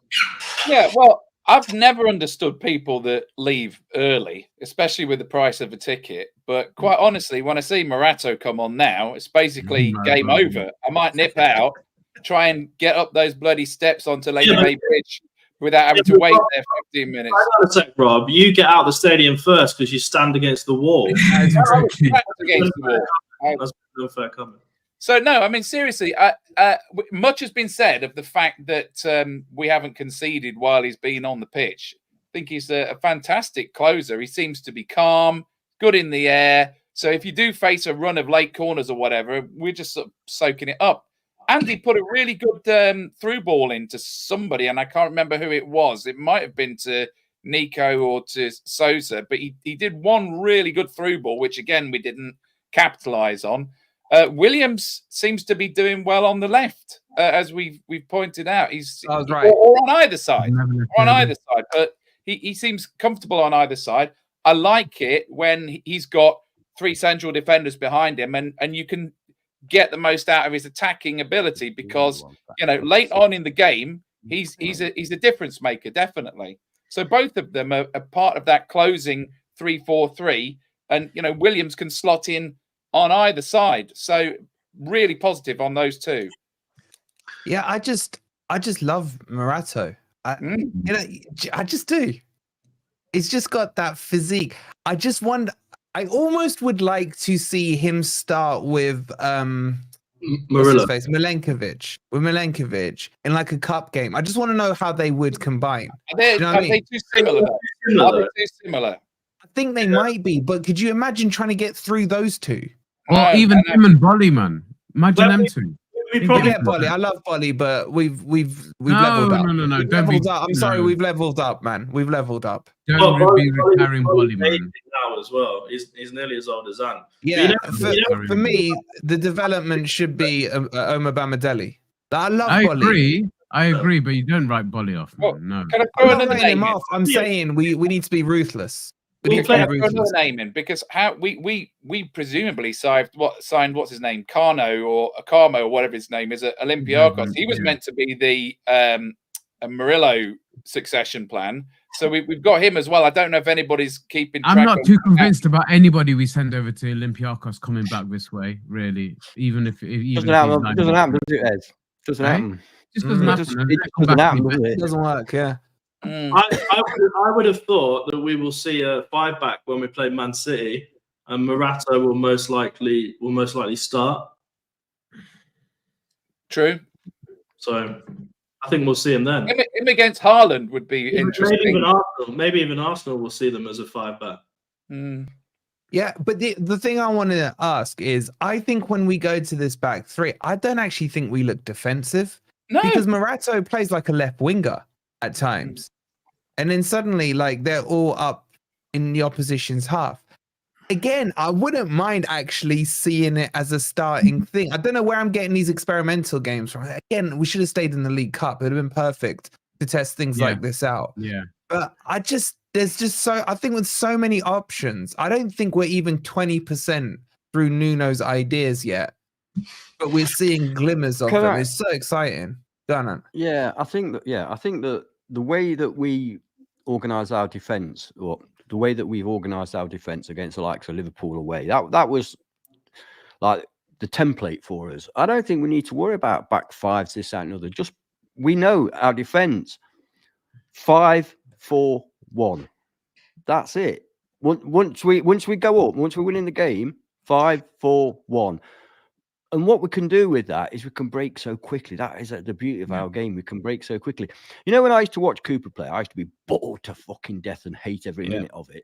Yeah, well, I've never understood people that leave early, especially with the price of a ticket. But quite honestly, when I see Morato come on now, it's basically game over. I might nip out, try and get up those bloody steps onto Lady Bay Bridge without having to wait there 15 minutes. I gotta say, Rob, you get out the stadium first because you stand against the wall. Against the wall. That's an unfair comment. So no, I mean seriously, much has been said of the fact that we haven't conceded while he's been on the pitch. I think he's a fantastic closer. He seems to be calm, good in the air. So if you do face a run of late corners or whatever, we're just sort of soaking it up. Andy put a really good through ball into somebody, and I can't remember who it was. It might have been to Nico or to Sosa, but he did one really good through ball, which again we didn't capitalise on. Williams seems to be doing well on the left, as we've pointed out. He's right. or on either side, but he seems comfortable on either side. I like it when he's got three central defenders behind him, and you can get the most out of his attacking ability because late on in the game he's a difference maker, definitely. So both of them are part of that closing 3-4-3, and Williams can slot in on either side. So really positive on those two. Yeah, I just love Morato. I just do. He's just got that physique. I almost would like to see him start with Milenkovic in like a cup game. I just want to know how they would combine. Are they too similar? Are they too similar? I think they might be, but could you imagine trying to get through those two? Or even him and Bolly, man. Imagine them two. We probably get Bolly. I love Bolly, but we've leveled up. No. Don't be. I'm sorry, we've leveled up, man. We've leveled up. Don't be retiring Bolly, man. Now as well. He's nearly as old as Ant. Yeah, for me, the development should be Omar Bamadeli. I love Bolly. I agree, but you don't write Bolly off. Well, no. Can I throw I'm not another writing name him off. I'm saying we need to be ruthless. We need to put another name in because how we presumably signed what's his name, Carmo or whatever his name is at Olympiacos. He was meant to be the Murillo succession plan. So we've got him as well. I don't know if anybody's keeping track. I'm not too convinced about anybody we send over to Olympiacos coming back this way, really. Even if doesn't happen, does it, Ed? Doesn't happen. Just doesn't happen. It doesn't work, yeah. I would have thought that we will see a 5-back when we play Man City, and Morato will most likely start. True. So I think we'll see him then. Him against Haaland would be interesting. Maybe even Arsenal will see them as a 5-back. Yeah, but the thing I want to ask is, I think when we go to this back three, I don't actually think we look defensive. No, because Morato plays like a left winger at times. And then suddenly, like, they're all up in the opposition's half. Again, I wouldn't mind actually seeing it as a starting thing. I don't know where I'm getting these experimental games from. Again, we should have stayed in the League Cup. It would have been perfect to test things like this out. Yeah. But I think with so many options, I don't think we're even 20% through Nuno's ideas yet. But we're seeing glimmers of them. It's so exciting. Done it. Yeah, I think that the way that we organise our defence, or the way that we've organised our defence against the likes of Liverpool away, that was like the template for us. I don't think we need to worry about back fives, this, that, and other. Just we know our defence 5-4-1. That's it. Once we go up, once we're winning the game, 5-4-1. And what we can do with that is we can break so quickly. That is the beauty of our game. We can break so quickly. You know, when I used to watch Cooper play, I used to be bored to fucking death and hate every minute of it.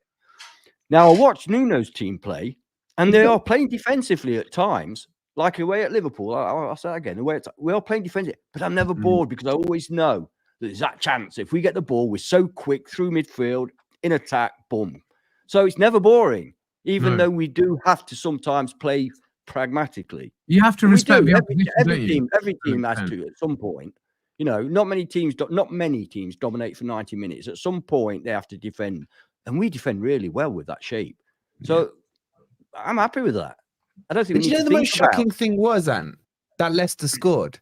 Now I watch Nuno's team play, and they are playing defensively at times, like away at Liverpool. I'll say that again. We are playing defensive, but I'm never bored because I always know that there's that chance. If we get the ball, we're so quick through midfield, in attack, boom. So it's never boring, even though we do have to sometimes play pragmatically. You have to respect every team has to at some point. You know, not many teams dominate for 90 minutes. At some point they have to defend, and we defend really well with that shape. So I'm happy with that. I don't think. But you know, the most shocking thing was, Ant, that Leicester scored.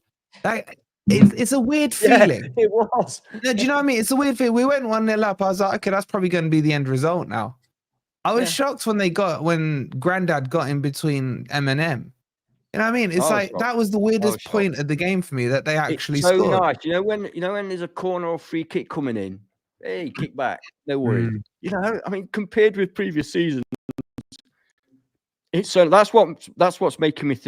It's a weird feeling. It was. No, do you know what I mean? It's a weird feeling. We went 1-0 up. I was like, okay, that's probably going to be the end result now. I was shocked when Grandad got in between Eminem. You know what I mean? It's like that was the weirdest point of the game for me that they actually it's so scored. nice. You know when there's a corner or free kick coming in, hey, kick back, no worry. You know, I mean, compared with previous seasons, it's that's what's making me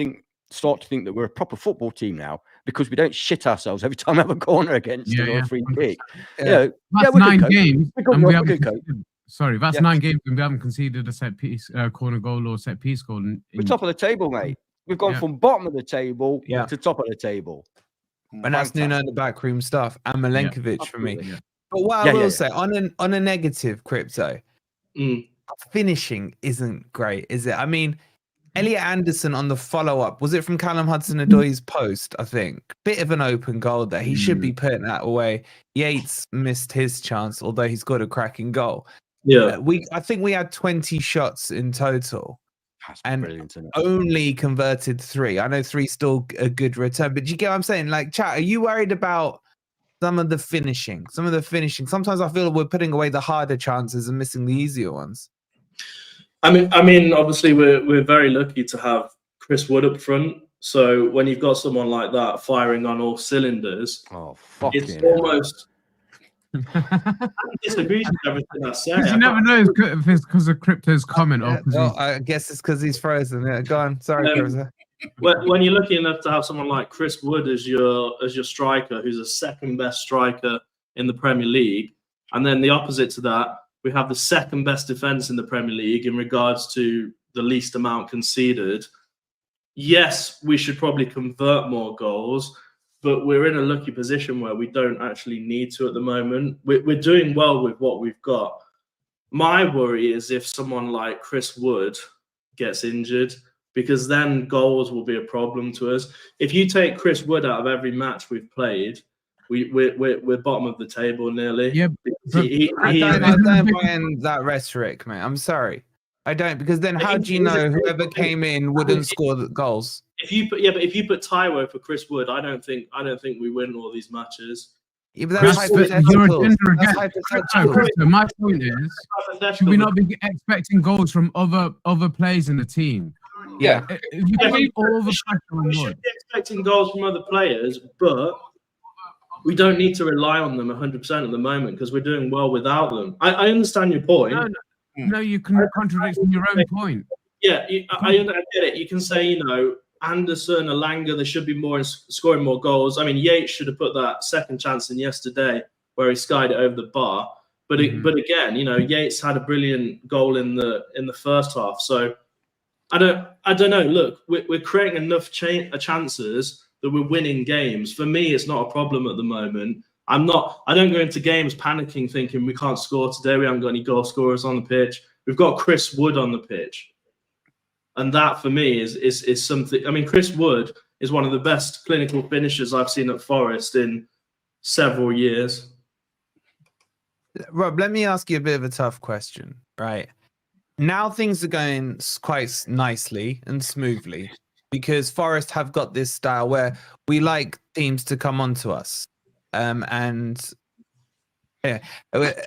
start to think that we're a proper football team now, because we don't shit ourselves every time we have a corner against or a free kick. Yeah. You know, that's 9 games, and we haven't. Sorry, that's 9 games, and we haven't conceded a set piece, corner goal or set piece goal. We're top of the table, mate. We've gone from bottom of the table to top of the table. And that's Nuno in the backroom stuff and Milenkovic for me. Yeah. But what I will say on a negative, Crypto, finishing isn't great, is it? I mean, Elliot Anderson on the follow-up, was it from Callum Hudson-Oddoi's post, I think? Bit of an open goal there. He should be putting that away. Yates missed his chance, although he's got a cracking goal. Yeah. I think we had 20 shots in total. That's and brilliant, isn't it? only converted 3. I know 3 still a good return, but do you get what I'm saying? Like, chat, are you worried about some of the finishing? Sometimes I feel we're putting away the harder chances and missing the easier ones. I mean, obviously we're very lucky to have Chris Wood up front. So when you've got someone like that firing on all cylinders, it's almost. I disagree with everything I say. You never know if it's because of Crypto's comment or because I guess it's because he's frozen. Yeah, go on. Sorry, when you're lucky enough to have someone like Chris Wood as your striker, who's the second best striker in the Premier League, and then the opposite to that, we have the second best defense in the Premier League in regards to the least amount conceded. Yes, we should probably convert more goals, but we're in a lucky position where we don't actually need to at the moment. We're doing well with what we've got. My worry is if someone like Chris Wood gets injured, because then goals will be a problem to us. If you take Chris Wood out of every match we've played, we're bottom of the table nearly. Yeah, I don't buy that rhetoric, man. I'm sorry. I don't, because then how do you know whoever came in wouldn't score the goals? If you put Taiwo for Chris Wood, I don't think we win all these matches. Yeah, but that's hypothetical. My point is, should we not be expecting goals from other players in the team? Yeah. We should be expecting goals from other players, but we don't need to rely on them 100% at the moment because we're doing well without them. I understand your point. No, you can contradict your own point. Yeah, I get it. You can say, Anderson, Alanga, they should be scoring more goals. I mean, Yates should have put that second chance in yesterday where he skied it over the bar. But again, Yates had a brilliant goal in the first half. So I don't know. Look, we're creating enough chances that we're winning games. For me, it's not a problem at the moment. I don't go into games panicking, thinking we can't score today. We haven't got any goal scorers on the pitch. We've got Chris Wood on the pitch. And that for me is something. I mean, Chris Wood is one of the best clinical finishers I've seen at Forest in several years. Rob, let me ask you a bit of a tough question, right? Now things are going quite nicely and smoothly because Forest have got this style where we like teams to come onto us. And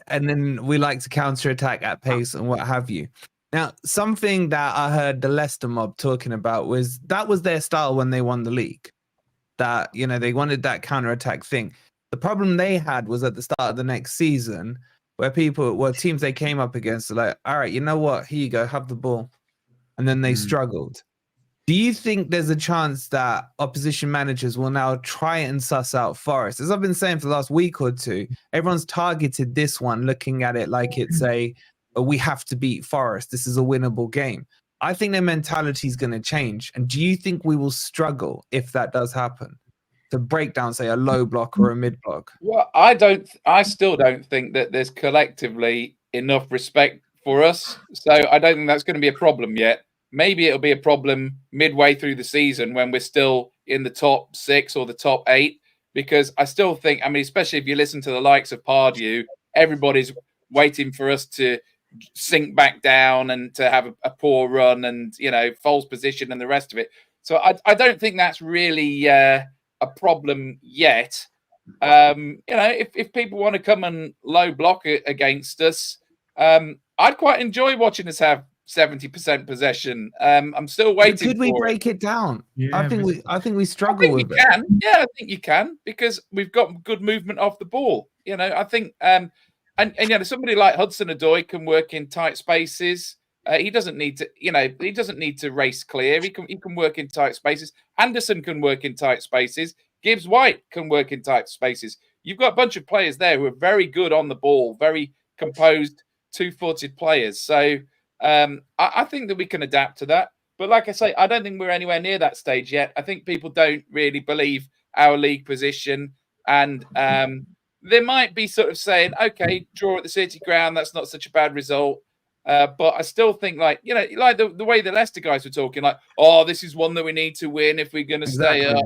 then we like to counter-attack at pace and what have you. Now, something that I heard the Leicester mob talking about was that was their style when they won the league. That, they wanted that counter-attack thing. The problem they had was at the start of the next season where teams they came up against are like, all right, you know what? Here you go, have the ball. And then they struggled. Do you think there's a chance that opposition managers will now try and suss out Forest? As I've been saying for the last week or two, everyone's targeted this one, looking at it like it's we have to beat Forest. This is a winnable game. I think their mentality is going to change. And do you think we will struggle if that does happen to break down, say, a low block or a mid block? Well, I still don't think that there's collectively enough respect for us. So I don't think that's going to be a problem yet. Maybe it'll be a problem midway through the season when we're still in the top 6 or the top 8, because I still think, especially if you listen to the likes of Pardew, everybody's waiting for us to sink back down and to have a poor run and, false position and the rest of it. So I don't think that's really a a problem yet. If people want to come and low block it against us, I'd quite enjoy watching us have 70% possession. I'm still waiting. Could we break it down? Yeah, I think we struggle with it. Can. Yeah, I think you can, because we've got good movement off the ball. I think and somebody like Hudson-Odoi can work in tight spaces. He doesn't need to race clear. He can work in tight spaces. Anderson can work in tight spaces. Gibbs White can work in tight spaces. You've got a bunch of players there who are very good on the ball, very composed, two-footed players. So I think that we can adapt to that. But like I say, I don't think we're anywhere near that stage yet. I think people don't really believe our league position. And they might be sort of saying, okay, draw at the City ground, that's not such a bad result. But I still think, like the way the Leicester guys were talking, like, oh, this is one that we need to win if we're going to stay up.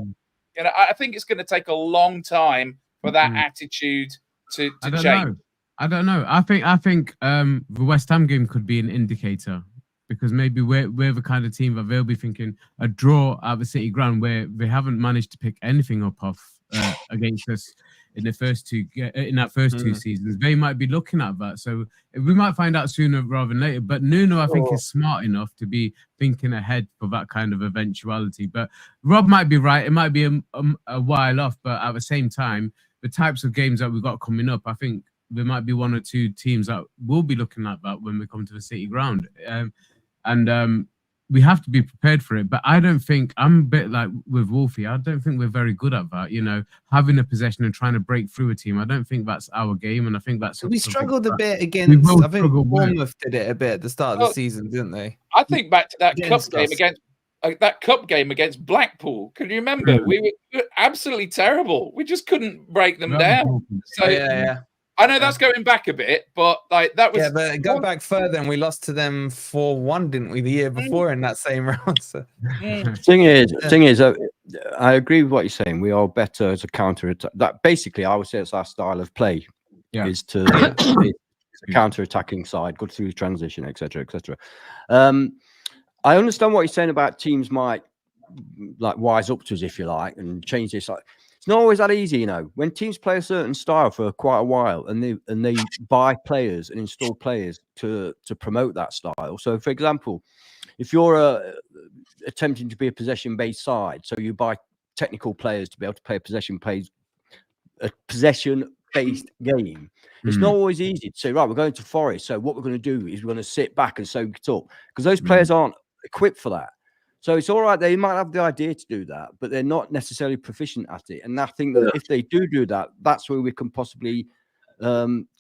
I think it's going to take a long time for that attitude to change. I don't know. I think the West Ham game could be an indicator, because maybe we're the kind of team that they'll be thinking a draw at the City ground, where they haven't managed to pick anything up off against us in that first two seasons. They might be looking at that. So we might find out sooner rather than later. But Nuno, I think, is smart enough to be thinking ahead for that kind of eventuality. But Rob might be right. It might be a while off. But at the same time, the types of games that we've got coming up, I think there might be one or two teams that will be looking at that when we come to the City ground. And we have to be prepared for it. But I don't think, I'm a bit like with Wolfie, I don't think we're very good at that, having a possession and trying to break through a team. I don't think that's our game. And I think that's... We struggled a bit against... I think Bournemouth did it a bit at the start of the season, didn't they? I think back to that cup game against Blackpool. Can you remember? We were absolutely terrible. We just couldn't break them down. So yeah. I know that's going back a bit, but that was... Yeah, but go back further and we lost to them 4-1, didn't we, the year before in that same round? So. Thing is, I agree with what you're saying. We are better as a counter-attack. That basically, I would say it's our style of play, is to it's a counter-attacking side, go through transition, etc., etc. I understand what you're saying about teams might wise up to us, if you like, and change this. It's not always that easy, When teams play a certain style for quite a while, and they buy players and install players to promote that style. So, for example, if you're attempting to be a possession-based side, so you buy technical players to be able to play a possession-based game, it's not always easy to say, right, we're going to Forest, so what we're going to do is we're going to sit back and soak it up, because those players aren't equipped for that. So it's all right. They might have the idea to do that, but they're not necessarily proficient at it. And I think that if they do that, that's where we can possibly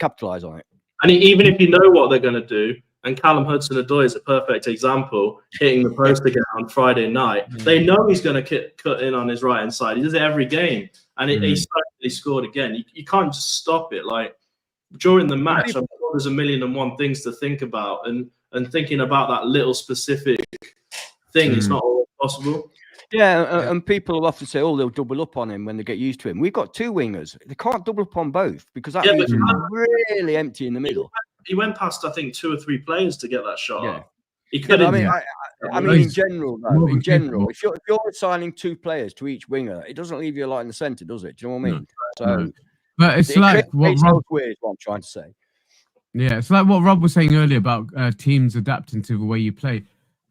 capitalize on it. And even if you know what they're going to do, and Callum Hudson-Odoi is a perfect example, hitting the post again on Friday night, they know he's going to cut in on his right-hand side. He does it every game. And he scored again. You can't just stop it. Like, during the match, I'm sure there's 1,000,001 things to think about. And thinking about that little specific thing, it's not always possible. Yeah, and people will often say, they'll double up on him when they get used to him. We've got two wingers. They can't double up on both, because that leaves him really empty in the middle. He went past, I think, 2 or 3 players to get that shot. Yeah. He could. I mean, in general, if you're assigning 2 players to each winger, it doesn't leave you a lot in the centre, does it? Do you know what I mean? So, but it's like what Rob is what I'm trying to say. Yeah, it's like what Rob was saying earlier about teams adapting to the way you play.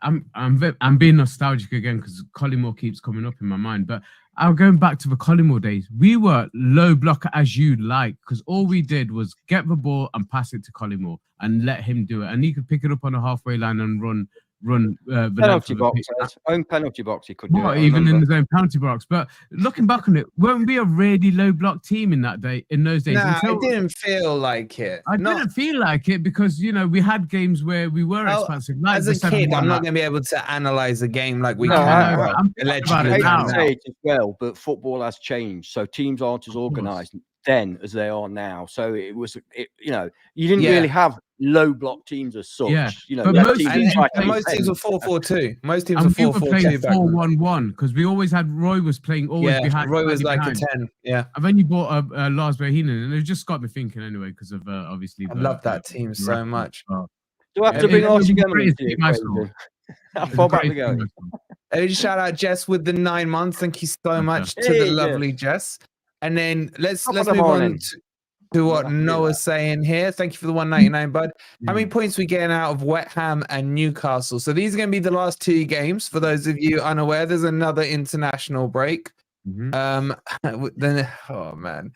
I'm being nostalgic again because Collymore keeps coming up in my mind, but I'm going back to the Collymore days. We were low block as you like, because all we did was get the ball and pass it to Collymore and let him do it, and he could pick it up on a halfway line and run the penalty box. Own penalty box, he could do it. Even in his own penalty box. But looking back on it, weren't we a really low block team in those days? Nah, I didn't feel like it. I didn't feel like it because we had games where we were expansive. Like as a kid, I'm not going to be able to analyze a game like we can. I'm allegedly as well, but football has changed, so teams aren't as organised then as they are now. So it was, you didn't really have low block teams as such. Yeah, but most teams were 4-4-2. Most teams were 4-4-2 back 4-1-1 because we always had Roy was playing always behind. Roy was like behind. A 10. Yeah, and then you bought Lars Verheenen, and it just got me thinking anyway because of obviously. I love that team so much. Do I have to bring Archie Gemma into it? How far back we go? Shout out Jess with the 9 months. Thank you so much to Hey, the lovely Jess. And then let's Top of move the on morning. to what Not happy with Noah's saying here. Thank you for the 199, bud. How many points we getting out of West Ham and Newcastle? So these are going to be the last 2 games. For those of you unaware, there's another international break. Then oh man,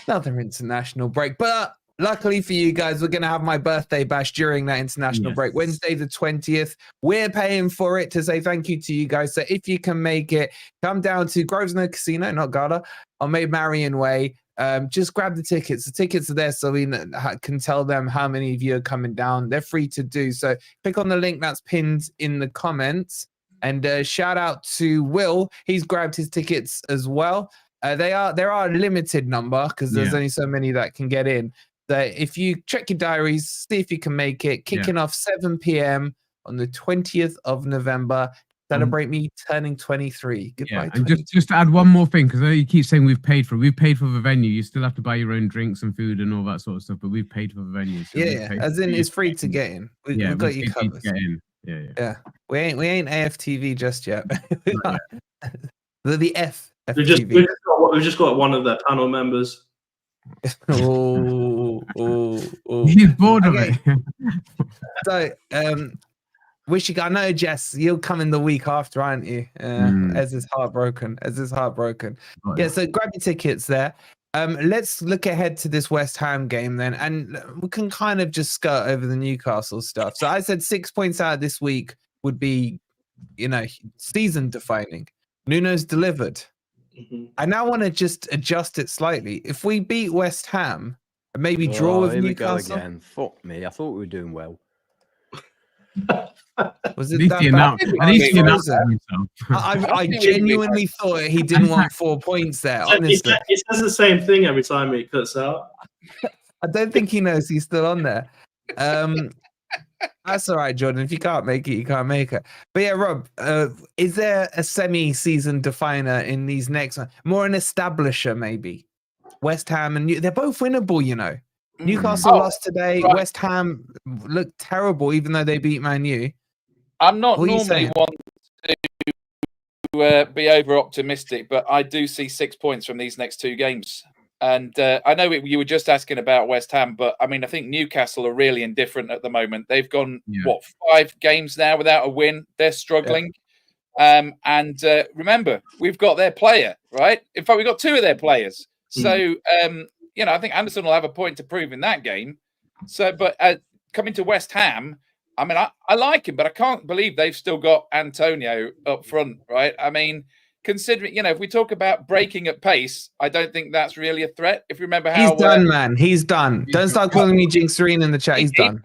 another international break. But luckily for you guys, we're going to have my birthday bash during that international break, Wednesday the 20th. We're paying for it to say thank you to you guys. So if you can make it, come down to Grosvenor Casino, not Gala, on Maid Marian Way. Just grab the tickets. The tickets are there so we can tell them how many of you are coming down. They're free to do. So click on the link that's pinned in the comments. And shout out to Will. He's grabbed his tickets as well. There are a limited number because there's only so many that can get in. So if you check your diaries, see if you can make it. Kicking off 7 p.m. on the 20th of November. Celebrate me turning 23. Goodbye. And just to add one more thing, because you keep saying we've paid for it. We've paid for the venue. You still have to buy your own drinks and food and all that sort of stuff, but we've paid for the venue. So as in it's free to get in. We've got you covered. Yeah. We ain't AFTV just yet. the F. We've just got one of their panel members. He's bored of it. So, I know, Jess, you'll come in the week after, aren't you? Ez is heartbroken. So grab your tickets there. Let's look ahead to this West Ham game then, and we can kind of just skirt over the Newcastle stuff. So I said 6 points out of this week would be, season defining. Nuno's delivered. I now want to just adjust it slightly. If we beat West Ham and maybe draw with Newcastle, again. Fuck me. I thought we were doing well. Was it that bad? I genuinely thought he didn't want 4 points there. Honestly, he says the same thing every time he cuts out. I don't think he knows he's still on there. That's all right, Jordan. If you can't make it, you can't make it. But yeah, Rob, is there a semi-season definer in these next one? More an establisher, maybe? West Ham and they're both winnable, Newcastle lost today. Right. West Ham looked terrible, even though they beat Man U. I'm not normally one to be over-optimistic, but I do see 6 points from these next 2 games. And I know you were just asking about West Ham, but I think Newcastle are really indifferent at the moment. They've gone, 5 games now without a win. They're struggling. And remember, we've got their player, right? In fact, we've got 2 of their players. So, I think Anderson will have a point to prove in that game. So, but coming to West Ham, I like him, but I can't believe they've still got Antonio up front, right? Considering, if we talk about breaking at pace, I don't think that's really a threat. If you remember how... He's done, man. He's done. Don't start calling me Jinx Serene in the chat. He's done.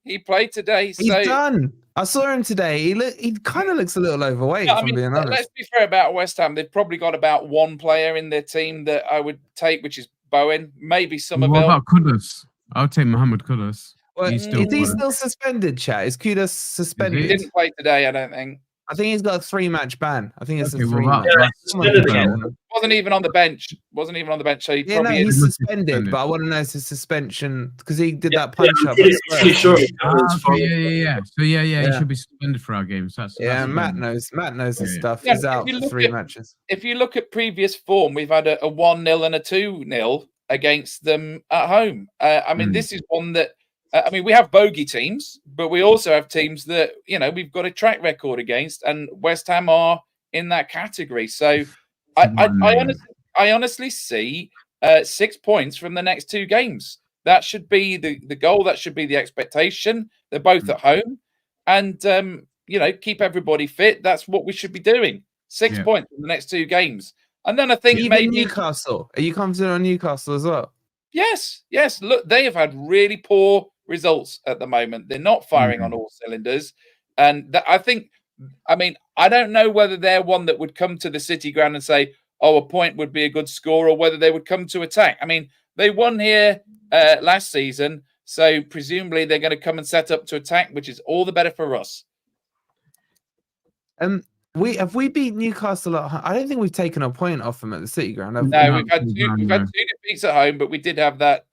He played today. He's done. I saw him today. He kind of looks a little overweight, if I'm being honest. Let's be fair about West Ham. They've probably got about 1 player in their team that I would take, which is Bowen. Maybe Somerville. What about Kudus? I would take Mohamed Kudus. Well, is he still suspended, chat? Is Kudus suspended? He didn't play today, I don't think. I think he's got a 3-match ban. I think it's a 3 match. Wasn't even on the bench. So he's suspended. But I want to know his suspension because he did that punch up. Sure. So he should be suspended for our games. Matt knows his stuff. He's out for 3 matches. If you look at previous form, we've had a 1-0 and a 2-0 against them at home. This is one that. We have bogey teams, but we also have teams that, we've got a track record against, and West Ham are in that category. So I honestly see 6 points from the next 2 games. That should be the goal. That should be the expectation. They're both at home and, keep everybody fit. That's what we should be doing. 6 points in the next 2 games. And then I think maybe Newcastle. Are you confident on Newcastle as well? Yes. Look, they have had really poor results at the moment. They're not firing on all cylinders. And I think, I don't know whether they're one that would come to the City ground and say, a point would be a good score, or whether they would come to attack. They won here last season, so presumably they're going to come and set up to attack, which is all the better for us. Have we beat Newcastle at home? I don't think we've taken a point off them at the City ground. No, we've had 2 defeats at home, but we did have that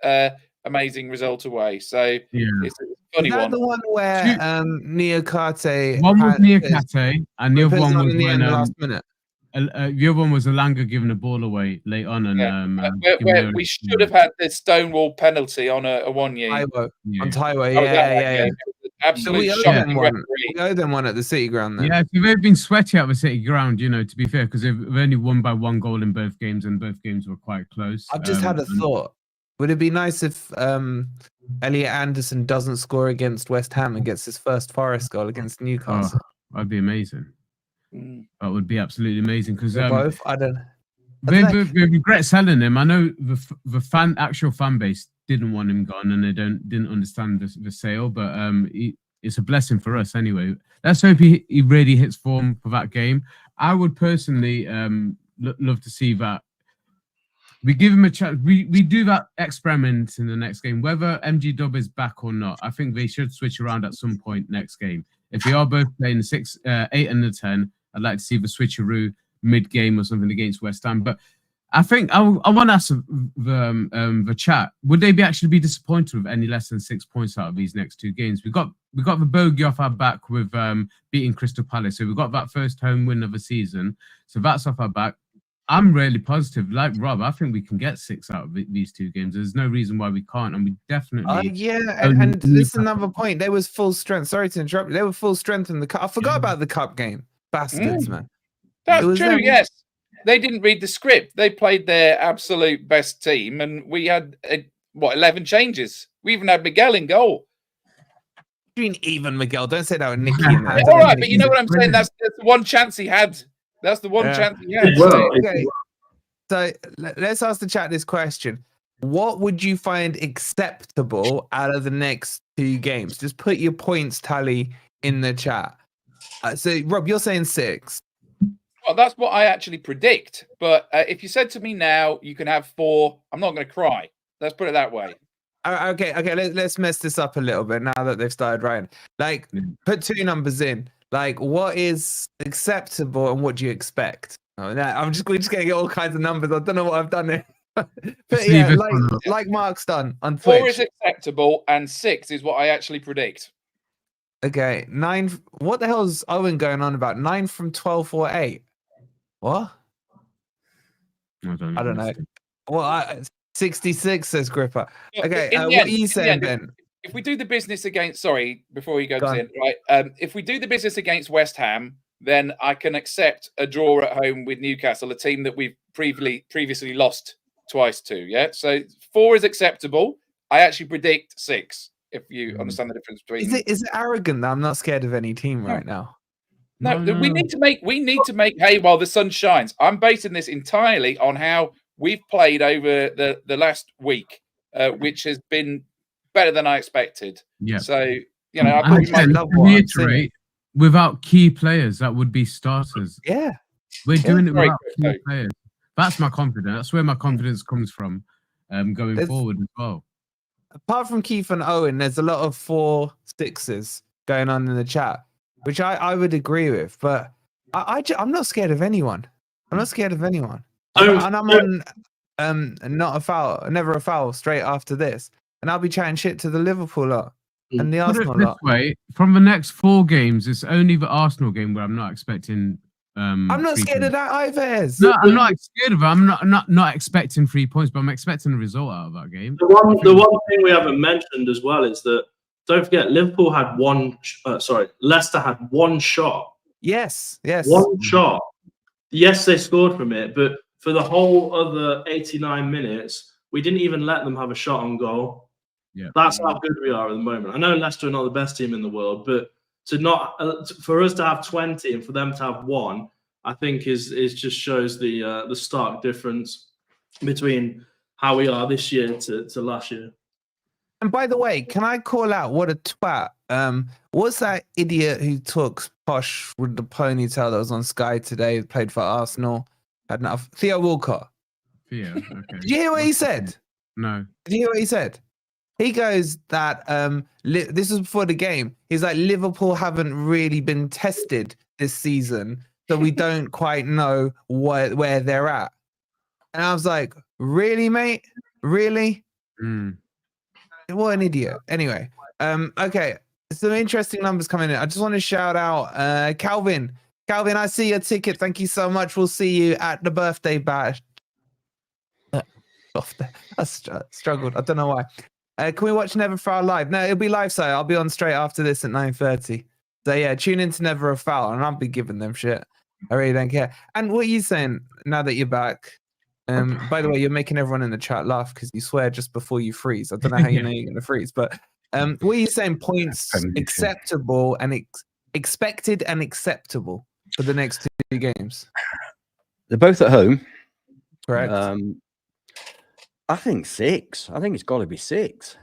amazing result away. So it's Funny Is that one. the one where Niokate? One was Niokate, and the other one was in the when last minute. the other one was Alanga giving the ball away late on, and Where we should have had this Stonewall penalty on a 1 year. Taiwo. Yeah. On Taiwo, Oh, was that one? yeah. So Absolute we owe shocking them one. referee. We owe them one at the City Ground then. Yeah, so they've been sweaty at the City Ground, to be fair, because they've only won by 1 goal in both games, and both games were quite close. I've just had a thought. Would it be nice if Elliot Anderson doesn't score against West Ham and gets his first Forest goal against Newcastle? That'd be amazing. That would be absolutely amazing because both. They regret selling him. I know the actual fan base didn't want him gone, and they didn't understand the sale. But it's a blessing for us anyway. Let's hope he really hits form for that game. I would personally love to see that. We give him a chance. We do that experiment in the next game, whether MG Dub is back or not. I think they should switch around at some point next game. If they are both playing 6, 8, and the 10, I'd like to see the switcheroo mid-game or something against West Ham. But I think I want to ask the chat: would they actually be disappointed with any less than 6 points out of these next 2 games? We got the bogey off our back with beating Crystal Palace, so we got that first home win of the season. So that's off our back. I'm really positive. Like Rob, I think we can get 6 out of these 2 games. There's no reason why we can't, and we definitely. And this is another point. They was full strength. Sorry to interrupt you. They were full strength in the cup. I forgot about the cup game. Bastards, man. That's true. Yes, they didn't read the script. They played their absolute best team, and we had 11 changes. We even had Miguel in goal. Even Miguel. Don't say that with Nicky. All right, but you know what I'm saying. That's the one chance he had. That's the one chance he had. So let's ask the chat this question. What would you find acceptable out of the next 2 games? Just put your points tally in the chat. So, Rob, you're saying 6. Well, that's what I actually predict. But if you said to me now, you can have 4, I'm not going to cry. Let's put it that way. Okay. Let's mess this up a little bit now that they've started writing. Like, put 2 numbers in. Like, what is acceptable and what do you expect? Oh, no, we're just going to get all kinds of numbers. I don't know what I've done here. But yeah, like Mark's done on Twitch. 4 is acceptable and 6 is what I actually predict. Okay, 9. What the hell is Owen going on about? 9 from 12 or 8? What? I don't know. Well, 66 says Gripper. Okay, what are you saying, Ben? If we do the business against, before you go in, right? If we do the business against West Ham, then I can accept a draw at home with Newcastle, a team that we've previously lost twice to. Yeah, so 4 is acceptable. I actually predict 6. If you understand the difference between. Is it arrogant that I'm not scared of any team right now? No, we need to make hay while the sun shines. I'm basing this entirely on how we've played over the last week, which has been better than I expected. Yeah. So I love reiterate, without key players that would be starters. Yeah. We're doing it without key players. That's my confidence. That's where my confidence comes from going forward as well. Apart from Keith and Owen, there's a lot of 4-6s going on in the chat, which I would agree with. But I'm not scared of anyone. I'm not scared of anyone. And I'm on not a foul, never a foul straight after this. And I'll be chatting shit to the Liverpool lot and the Arsenal lot. Way, from the next 4 games, it's only the Arsenal game where I'm not expecting. I'm not scared of that either. No, I'm not scared of it. I'm not expecting 3 points, but I'm expecting a result out of that game. The one thing we haven't mentioned as well is that don't forget Liverpool had Leicester had 1 shot. Yes. 1 shot. Yes, they scored from it, but for the whole other 89 minutes, we didn't even let them have a shot on goal. Yeah, that's how good we are at the moment. I know Leicester are not the best team in the world, but for us to have 20 and for them to have 1, I think is just shows the stark difference between how we are this year to last year. And by the way, can I call out what a twat? What's that idiot who talks posh with the ponytail that was on Sky today? Played for Arsenal. Had enough. Theo Walcott. Yeah. Okay. Did you hear what he said? No. Did you hear what he said? He goes that this was before the game. He's like, Liverpool haven't really been tested this season, so we don't quite know where they're at. And I was like, really, mate? Really? What an idiot. Anyway, Okay, some interesting numbers coming in. I just want to shout out Calvin. Calvin, I see your ticket. Thank you so much. We'll see you at the birthday bash. I struggled. I don't know why. Can we watch Never Foul live? No, it'll be live, so I'll be on straight after this at 9:30. So yeah, tune in to Never a Foul, and I'll be giving them shit. I really don't care. And what are you saying now that you're back? By the way, you're making everyone in the chat laugh because you swear just before you freeze. I don't know how you know you're going to freeze, but what are you saying? Points acceptable and expected and acceptable for the next 2 games. They're both at home. Correct. I think 6. I think it's got to be 6.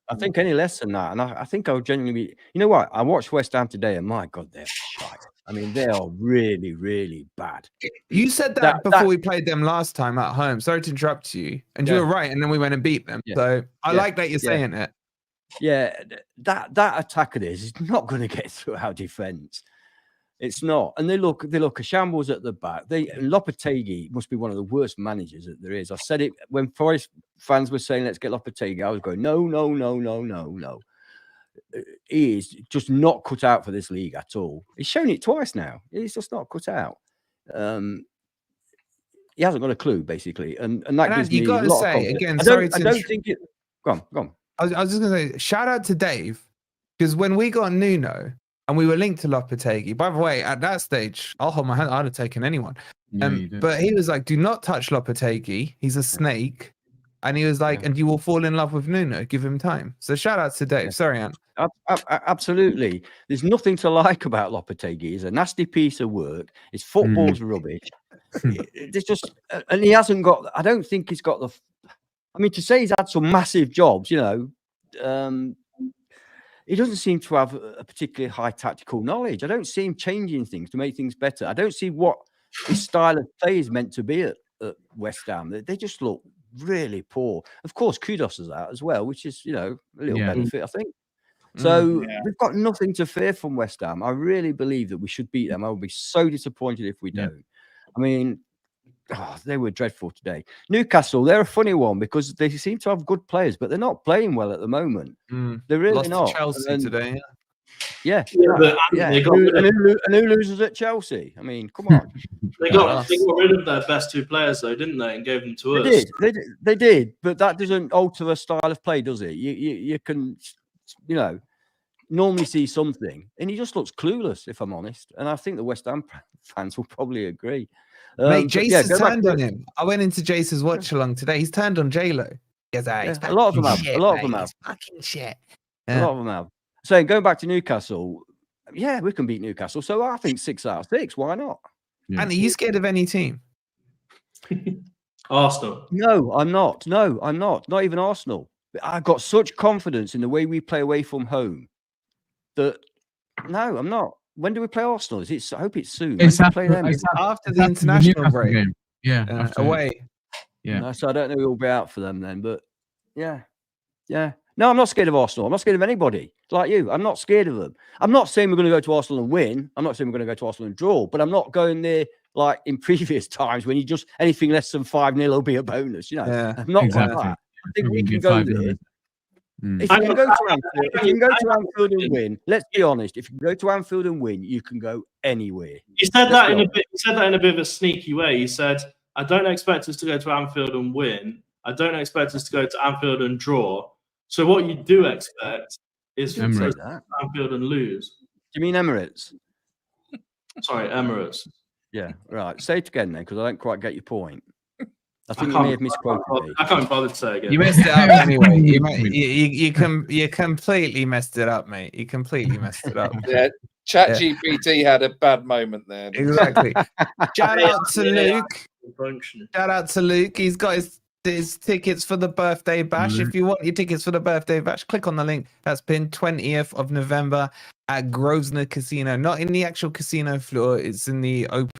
I think any less than that. And I think I would genuinely be. You know what? I watched West Ham today, and my God, they're shite. I mean, they are really, really bad. You said that before we played them last time at home. Sorry to interrupt you. And you were right. And then we went and beat them. Yeah. So I like that you're saying it. Yeah, that attack of theirs is not going to get through our defense. It's not. And they look a shambles at the back. Lopetegui must be one of the worst managers that there is. I said it when Forest fans were saying, let's get Lopetegui. I was going, no. He is just not cut out for this league at all. He's shown it twice now. He's just not cut out. He hasn't got a clue, basically. And that gives me a lot of confidence. Again, I don't think it... Go on. I was just going to say, shout out to Dave, because when we got Nuno, and we were linked to Lopetegui. By the way, at that stage, I'll hold my hand. I'd have taken anyone. But he was like, do not touch Lopetegui. He's a snake. And he was like, and you will fall in love with Nuno. Give him time. So shout out to Dave. Sorry, Ant. Absolutely. There's nothing to like about Lopetegui. He's a nasty piece of work. His football's rubbish. There's just, and he hasn't got, I don't think he's got the, I mean, to say he's had some massive jobs, you know, he doesn't seem to have a particularly high tactical knowledge. I don't see him changing things to make things better. I don't see what his style of play is meant to be at West Ham. They just look really poor. Of course, kudos to that as well, which is, you know, a little benefit, I think. So we've got nothing to fear from West Ham. I really believe that we should beat them. I would be so disappointed if we don't. I mean, they were dreadful today. Newcastle, they're a funny one because they seem to have good players, but they're not playing well at the moment. They're really Lost not. to Chelsea today. And who loses at Chelsea? I mean, come on. They got rid of their best 2 players, though, didn't they? And gave them to us. They did. But that doesn't alter a style of play, does it? You can, you know, normally see something, and he just looks clueless, if I'm honest. And I think the West Ham fans will probably agree. Mate, Jace's turned on him. I went into Jace's watch along today. He's turned on J-Lo. A lot of them have. A lot of them have. Fucking shit. A lot of them have. So going back to Newcastle, we can beat Newcastle. So I think 6 out of 6. Why not? And are you scared of any team? Arsenal. No, I'm not. No, I'm not. Not even Arsenal. I've got such confidence in the way we play away from home that no, I'm not. When do we play Arsenal? I hope it's soon. It's after the international break. Game. Yeah, away. Yeah. No, so I don't know who will be out for them then, but yeah. No, I'm not scared of Arsenal. I'm not scared of anybody. Like you, I'm not scared of them. I'm not saying we're going to go to Arsenal and win. I'm not saying we're going to go to Arsenal and draw, but I'm not going there like in previous times when you just anything less than 5-0 will be a bonus. You know, I'm not like that. I think we can go there. If you can go to Anfield and win, let's be honest. If you can go to Anfield and win, you can go anywhere. You said that in a bit. You said that in a bit of a sneaky way. You said, "I don't expect us to go to Anfield and win. I don't expect us to go to Anfield and draw. So what you do expect is to go to Anfield and lose." Do you mean Emirates? Sorry, Emirates. Yeah, right. Say it again then, because I don't quite get your point. I think you may have misquoted me. I can't bother to say it again. You messed it up anyway. You completely messed it up, mate. You completely messed it up. Yeah, ChatGPT had a bad moment there. Exactly. Shout out to Luke. Shout out to Luke. He's got his tickets for the birthday bash. If you want your tickets for the birthday bash, click on the link that's pinned 20th of November at Grosvenor Casino. Not in the actual casino floor. It's in the open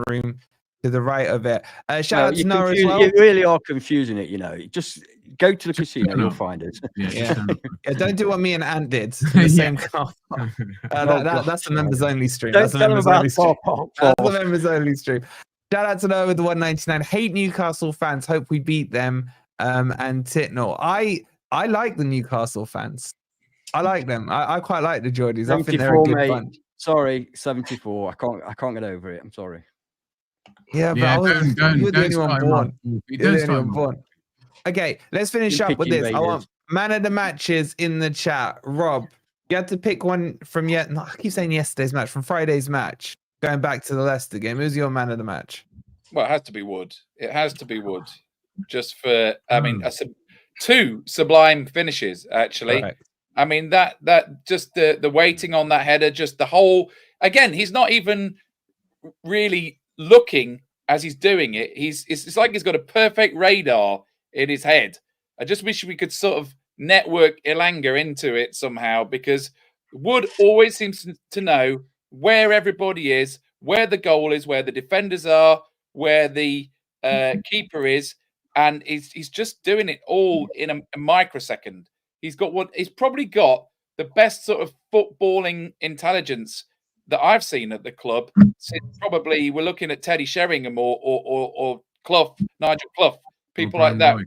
room to the right of it. Shout out to Noah as well. You really are confusing it, you know. Just go to the casino, you'll find it. Yeah. Don't do what me and Ant did in the same car. That's the members only stream. That's the members only stream. That's the members only stream. Shout out to Noah with the 199. Hate Newcastle fans. Hope we beat them. And Titnall. I like the Newcastle fans. I like them. I quite like the Geordies. I think they're a 74, good mate. bunch. Sorry, 74. I can't get over it. I'm sorry. Yeah, but Yeah, you were the only don't one start him born. off. You're Don't the only start one him off. born. Okay, let's finish Been up with picking this. I Raiders. want man of the matches in the chat. Rob, you had to pick one from no, I keep saying yesterday's match, from Friday's match. Going back to the Leicester game, who's your man of the match? Well, it has to be Wood. It has to be Wood. Just for, I mean, two sublime finishes, actually. Right. I mean, that just the waiting on that header, just the whole, again, he's not even really looking as he's doing it. It's like he's got a perfect radar in his head. I just wish we could sort of network Elanga into it somehow, because Wood always seems to know where everybody is, where the goal is, where the defenders are, where the keeper is, and he's just doing it all in a microsecond. He's probably got the best sort of footballing intelligence that I've seen at the club since probably we're looking at Teddy Sheringham or Clough, Nigel Clough, people like that.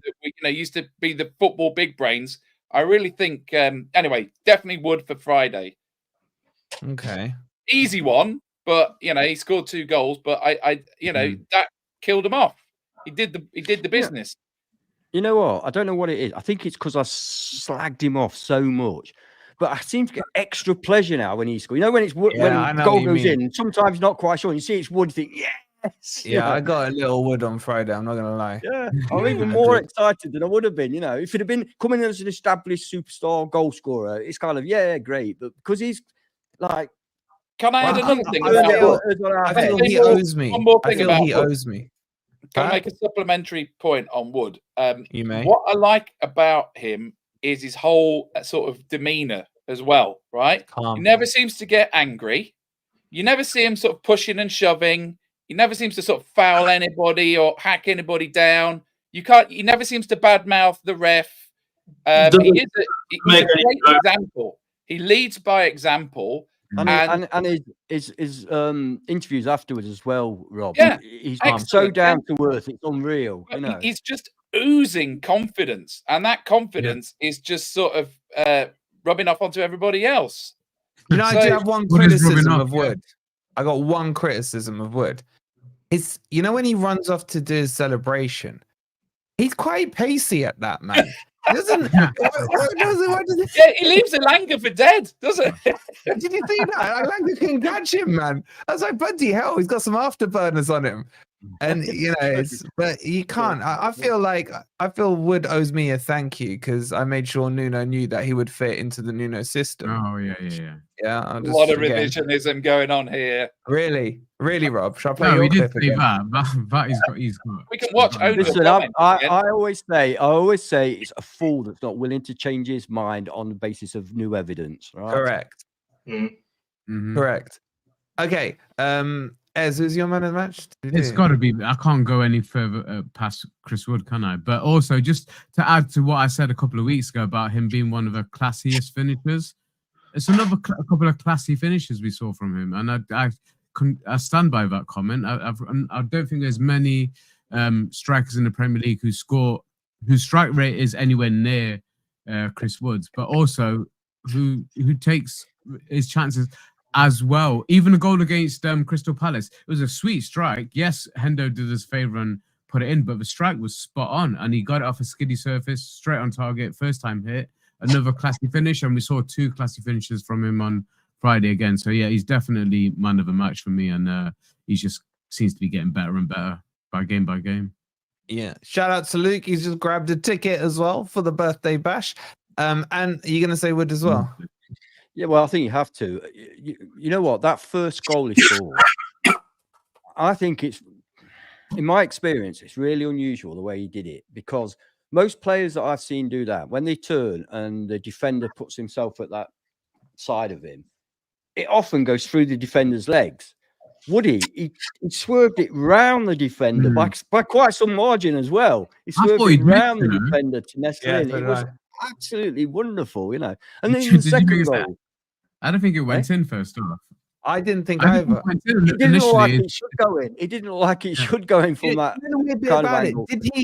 Used to be the football big brains. I really think. Anyway, definitely Wood for Friday. Okay. Easy one, but he scored 2 goals, but that killed him off. He did the business. You know what? I don't know what it is. I think it's because I slagged him off so much. But I seem to get extra pleasure now when he scores. When it's when the goal goes in, sometimes not quite sure. You see it's Wood, you think, yes. Yeah, I got a little Wood on Friday. I'm not gonna lie. Yeah, I'm even more excited than I would have been. If it had been coming in as an established superstar goal scorer, it's kind of great. But because he's like, can I add another thing? I feel he owes me. One more thing I feel about he Wood. owes me. Can I make a supplementary point on Wood? You may. What I like about him is his whole sort of demeanor as well, right? Calm. He never seems to get angry. You never see him sort of pushing and shoving. He never seems to sort of foul anybody or hack anybody down. He never seems to badmouth the ref. He's a great example. He leads by example. And his interviews afterwards as well, Rob. Yeah, he's so down to earth. It's unreal. He's just oozing confidence, and that confidence is just sort of rubbing off onto everybody else. I do have one criticism of Wood. I got one criticism of Wood. It's when he runs off to do his celebration, he's quite pacey at that, man. Doesn't yeah, he leaves Elanga for dead, doesn't it? Did you see that? Elanga can catch him, man. I was like, bloody hell, he's got some afterburners on him. And but you can't. I feel Wood owes me a thank you because I made sure Nuno knew that he would fit into the Nuno system. Oh yeah. A lot of revisionism going on here. Really, Rob. Shall I play No, your we did clip say again? that he's got. We can watch. Listen, I always say it's a fool that's not willing to change his mind on the basis of new evidence. Right? Correct. Mm-hmm. Correct. Okay. Ez, who's your man of the match? It's got to be. I can't go any further past Chris Wood, can I? But also, just to add to what I said a couple of weeks ago about him being one of the classiest finishers, it's another couple of classy finishes we saw from him, and I stand by that comment. I don't think there's many strikers in the Premier League whose strike rate is anywhere near Chris Wood's, but also who takes his chances as well. Even a goal against Crystal Palace, it was a sweet strike. Yes, Hendo did us favour and put it in, but the strike was spot on, and he got it off a skiddy surface, straight on target, first time hit. Another classy finish, and we saw 2 classy finishes from him on Friday again. So yeah, he's definitely man of the match for me, and he just seems to be getting better and better by game. Yeah, shout out to Luke. He's just grabbed a ticket as well for the birthday bash. And are you going to say Wood as well? Yeah, well, I think you have to. You know what? That first goal he scored, I think it's, in my experience, it's really unusual the way he did it, because most players that I've seen do that, when they turn and the defender puts himself at that side of him, it often goes through the defender's legs. Woody, he swerved it round the defender by quite some margin as well. He swerved it round the defender to nestle in. It was absolutely wonderful, And then the second goal, I don't think it went in first off. I didn't think either. It didn't look like it should go in. It didn't look like it should go in from that kind of angle. Did he?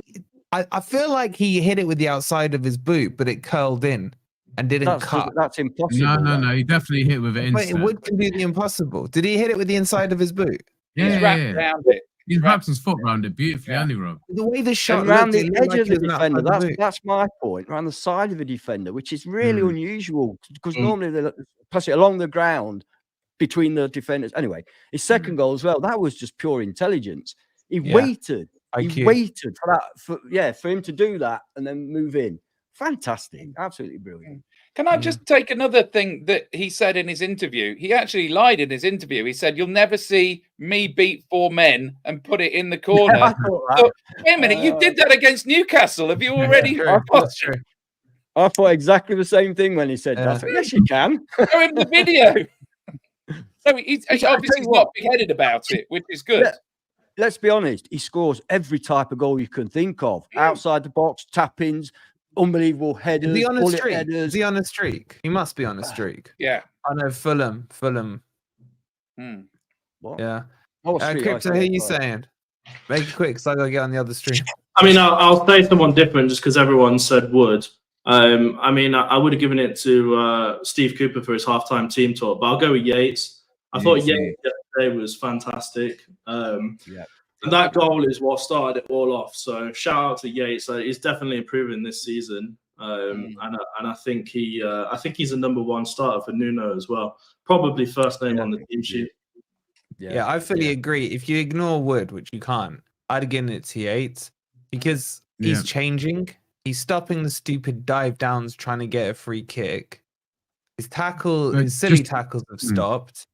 I feel like he hit it with the outside of his boot, but it curled in. and didn't cut. That's impossible. No. He definitely hit with it. Wait, Wood can do the impossible. Did he hit it with the inside of his boot? He's wrapped around it. He wrapped his foot around it beautifully, hasn't he, Rob? The way the shot around looked, the edge of the like defender. That's my point. Around the side of the defender, which is really unusual because normally they pass it along the ground between the defenders. Anyway, his second goal as well. That was just pure intelligence. He waited. IQ. He waited for that. For him to do that and then move in. Fantastic. Absolutely brilliant. Can I just take another thing that he said in his interview? He actually lied in his interview. He said, "You'll never see me beat 4 men and put it in the corner." Yeah, so, wait a minute, you did that against Newcastle. Have you already? I thought exactly the same thing when he said that. I thought, yes, you can. Show him the video. So he's obviously not big-headed about it, which is good. Let's be honest. He scores every type of goal you can think of. Outside the box, tap-ins, unbelievable headers. Is he on a streak? Is he on a streak? He must be on a streak. Yeah. I know Fulham. What? Yeah. Crypto, who are you saying? Make it quick, so I gotta get on the other stream. I mean, I'll say someone different just because everyone said Wood. I mean, I would have given it to Steve Cooper for his halftime team talk, but I'll go with Yates. I thought Yates yesterday was fantastic. And that goal is what started it all off. So shout out to Yates. He's definitely improving this season, and I think he's a number 1 starter for Nuno as well. Probably first name on the team sheet. Yeah, I fully agree. If you ignore Wood, which you can't, I'd have given it to Yates because he's changing. He's stopping the stupid dive downs, trying to get a free kick. His silly tackles have stopped.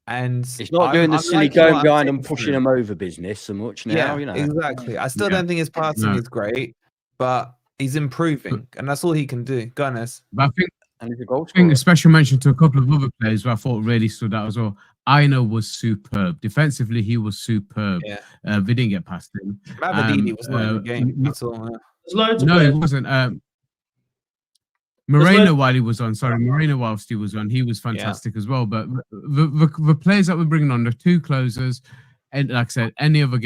And he's not doing the silly going behind and pushing him over business so much now. Exactly. I still don't think his passing is great, but he's improving, and that's all he can do. Goodness. But I think a special mention to a couple of other players who I thought really stood out as well. Aina was superb. Defensively, he was superb. We didn't get past him. Mavadini was not in the game at all. No, he wasn't. Moreno while he was on, Moreno whilst he was on, he was fantastic as well. But the players that we're bringing on, the 2 closers, and like I said, any other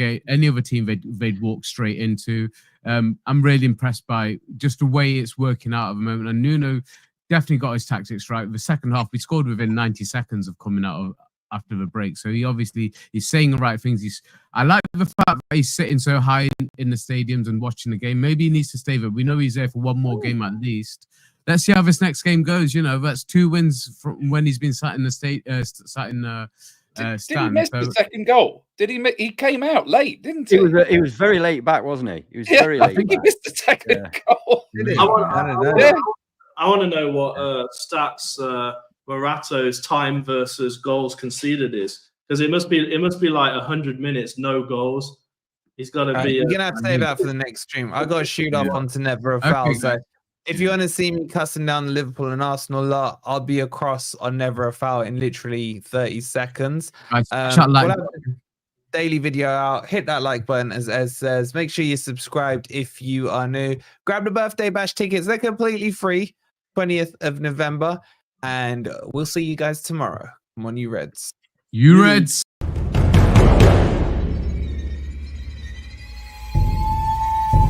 team they'd walk straight into. I'm really impressed by just the way it's working out at the moment. And Nuno definitely got his tactics right. The second half, we scored within 90 seconds of coming out after the break. So he obviously is saying the right things. I like the fact that he's sitting so high in the stadiums and watching the game. Maybe he needs to stay there. We know he's there for 1 more game at least. Let's see how this next game goes. That's 2 wins from when he's been sat in the stand. Did he miss the second goal? Did he? He came out late, didn't he? He was very late back, wasn't he? He was very late. I think he missed the second goal. I want to know what stats Morato's time versus goals conceded is, because it must be like 100 minutes, no goals. He's got to be. You're gonna have to save that for the next stream. I got to shoot off onto never a foul. So if you want to see me cussing down the Liverpool and Arsenal lot, I'll be across on never a foul in literally 30 seconds. We'll have a daily video out. Hit that like button as says. Make sure you're subscribed if you are new. Grab the birthday bash tickets. They're completely free. 20th of November. And we'll see you guys tomorrow. Come on, you Reds. You Reds.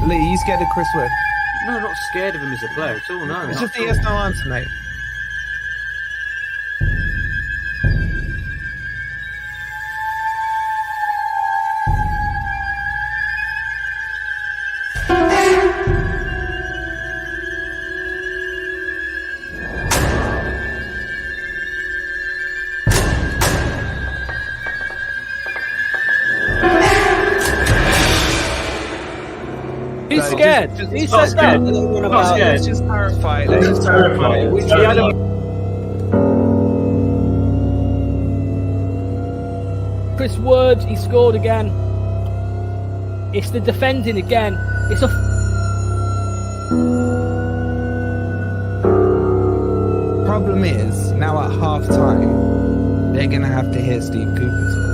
Lee, you scared of Chris Wood? No, I'm not scared of him as a player at all. No, it's just a yes/no answer, mate. He's scared. He said that. I'm not scared. Let's just clarify. Chris Wood, he scored again. It's the defending again. It's a problem is now at half time they're gonna have to hear Steve Cooper talk.